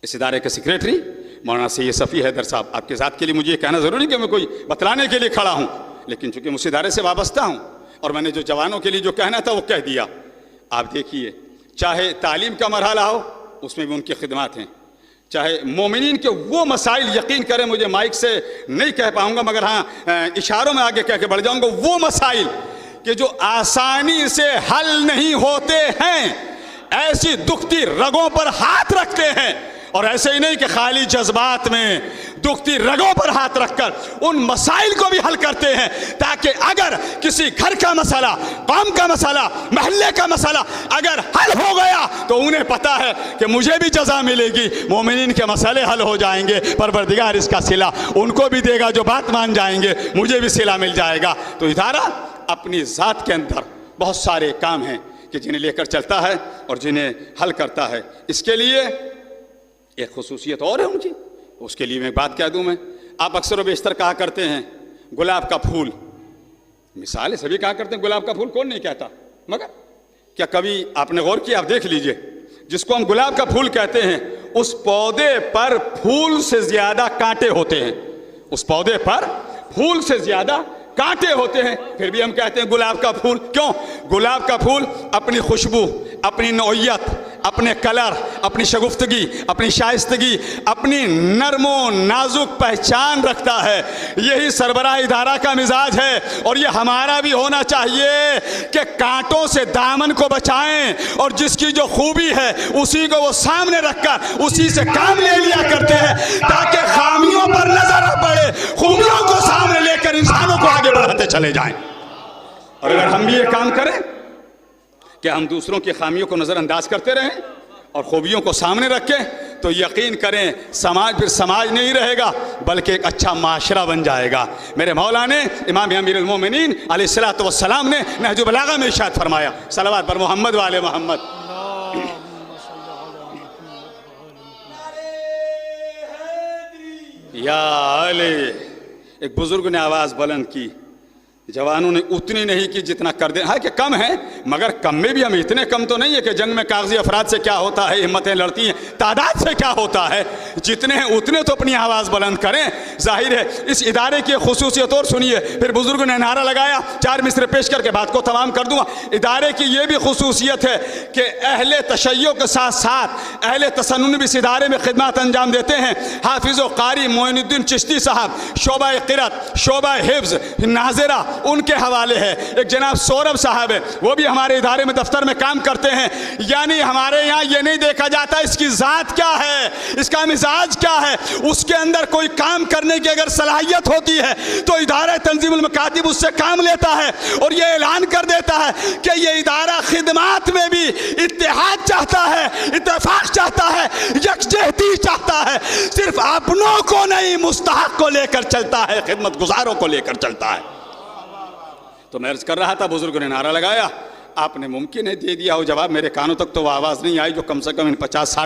اس ادارے کے سیکریٹری مولانا سید صفی حیدر صاحب۔ آپ کے ذات کے لیے مجھے یہ کہنا ضروری کہ میں کوئی بتلانے کے لیے کھڑا ہوں، لیکن چونکہ میں اس ادارے سے وابستہ ہوں اور میں نے جو جوانوں کے لیے جو کہنا تھا وہ کہہ دیا۔ آپ دیکھیے، چاہے تعلیم کا مرحلہ ہو اس میں بھی ان کی خدمات ہیں، چاہے مومنین کے وہ مسائل، یقین کریں مجھے مائک سے نہیں کہہ پاؤں گا مگر ہاں اشاروں میں آگے کہہ کے بڑھ جاؤں گا، وہ مسائل کہ جو آسانی سے حل نہیں ہوتے ہیں، ایسی دکھتی رگوں پر ہاتھ رکھتے ہیں، اور ایسے ہی نہیں کہ خالی جذبات میں، دکھتی رگوں پر ہاتھ رکھ کر ان مسائل کو بھی حل کرتے ہیں، تاکہ اگر کسی گھر کا مسئلہ، قوم کا مسئلہ، محلے کا مسئلہ اگر حل ہو گیا تو انہیں پتا ہے کہ مجھے بھی جزا ملے گی، مومنین کے مسئلے حل ہو جائیں گے، پروردگار اس کا صلہ ان کو بھی دے گا جو بات مان جائیں گے، مجھے بھی صلہ مل جائے گا۔ تو ادارہ اپنی ذات کے اندر بہت سارے کام ہیں کہ جنہیں لے کر چلتا ہے اور جنہیں حل کرتا ہے. اس کے لیے ایک خصوصیت اور ہے ان کی، اس کے لیے میں بات کہہ دوں. میں آپ اکثر و بیشتر کہا کرتے ہیں گلاب کا پھول، مثال ہے سبھی کہا کرتے ہیں گلاب کا پھول، کون نہیں کہتا، مگر کیا کبھی آپ نے غور کیا؟ آپ دیکھ لیجئے، جس کو ہم گلاب کا پھول کہتے ہیں اس پودے پر پھول سے زیادہ کانٹے ہوتے ہیں، اس پودے پر پھول سے زیادہ کانٹے ہوتے ہیں، پھر بھی ہم کہتے ہیں گلاب کا پھول. کیوں؟ گلاب کا پھول اپنی خوشبو، اپنی نوعیت، اپنے کلر، اپنی شگفتگی، اپنی شائستگی، اپنی نرم و نازک پہچان رکھتا ہے. یہی سربراہ ادارہ کا مزاج ہے اور یہ ہمارا بھی ہونا چاہیے کہ کانٹوں سے دامن کو بچائیں اور جس کی جو خوبی ہے اسی کو وہ سامنے رکھ کر اسی سے کام لے لیا کرتے ہیں تاکہ خامیوں پر نظر نہ پڑے، خوبیوں کو سامنے لے کر انسانوں کو آگے بڑھاتے چلے جائیں. اور اگر ہم بھی یہ کام کریں کہ ہم دوسروں کی خامیوں کو نظر انداز کرتے رہیں اور خوبیوں کو سامنے رکھیں تو یقین کریں سماج پھر سماج نہیں رہے گا بلکہ ایک اچھا معاشرہ بن جائے گا. میرے مولا نے امام امیر المومنین علیہ الصلوۃ والسلام نے نہج البلاغہ میں ارشاد فرمایا، صلوات بر محمد وآل محمد. یا علی، ایک بزرگ نے آواز بلند کی، جوانوں نے اتنی نہیں کی جتنا کر دیں، ہاں کہ کم ہے مگر کم میں بھی ہم اتنے کم تو نہیں ہے کہ جنگ میں کاغذی افراد سے کیا ہوتا ہے، ہمتیں لڑتی ہیں، تعداد سے کیا ہوتا ہے. جتنے ہیں اتنے تو اپنی آواز بلند کریں. ظاہر ہے اس ادارے کی خصوصیت اور سنیے، پھر بزرگ نے نعرہ لگایا، 4 مصرے پیش کر کے بات کو تمام کر دوں گا. ادارے کی یہ بھی خصوصیت ہے کہ اہل تشیع کے ساتھ ساتھ اہل تسنن بھی اس ادارے میں خدمات انجام دیتے ہیں. حافظ و قاری معین الدین چشتی صاحب شعبہ قرأت، شعبہ حفظ، ناظرہ ان کے حوالے ہے. ایک جناب سورب صاحب ہے، وہ بھی ہمارے ادارے میں دفتر میں کام کرتے ہیں. یعنی ہمارے یہاں یہ نہیں دیکھا جاتا اس کی ذات کیا ہے، اس کا مزاج کیا ہے، اس کے اندر کوئی کام کرنے کی اگر صلاحیت ہوتی ہے تو ادارہ تنظیم المکاتب اس سے کام لیتا ہے اور یہ اعلان کر دیتا ہے کہ یہ ادارہ خدمات میں بھی اتحاد چاہتا ہے، اتفاق چاہتا ہے، یکجہتی چاہتا ہے، صرف اپنوں کو نہیں مستحق کو لے کر چلتا ہے، خدمت گزاروں کو لے کر چلتا ہے. تو میں عرض کر رہا تھا بزرگ نے نعرہ لگایا، آپ نے ممکن ہے دے دیا ہو جواب، میرے کانوں تک تو وہ آواز نہیں آئی جو کم سے کم ان 50-60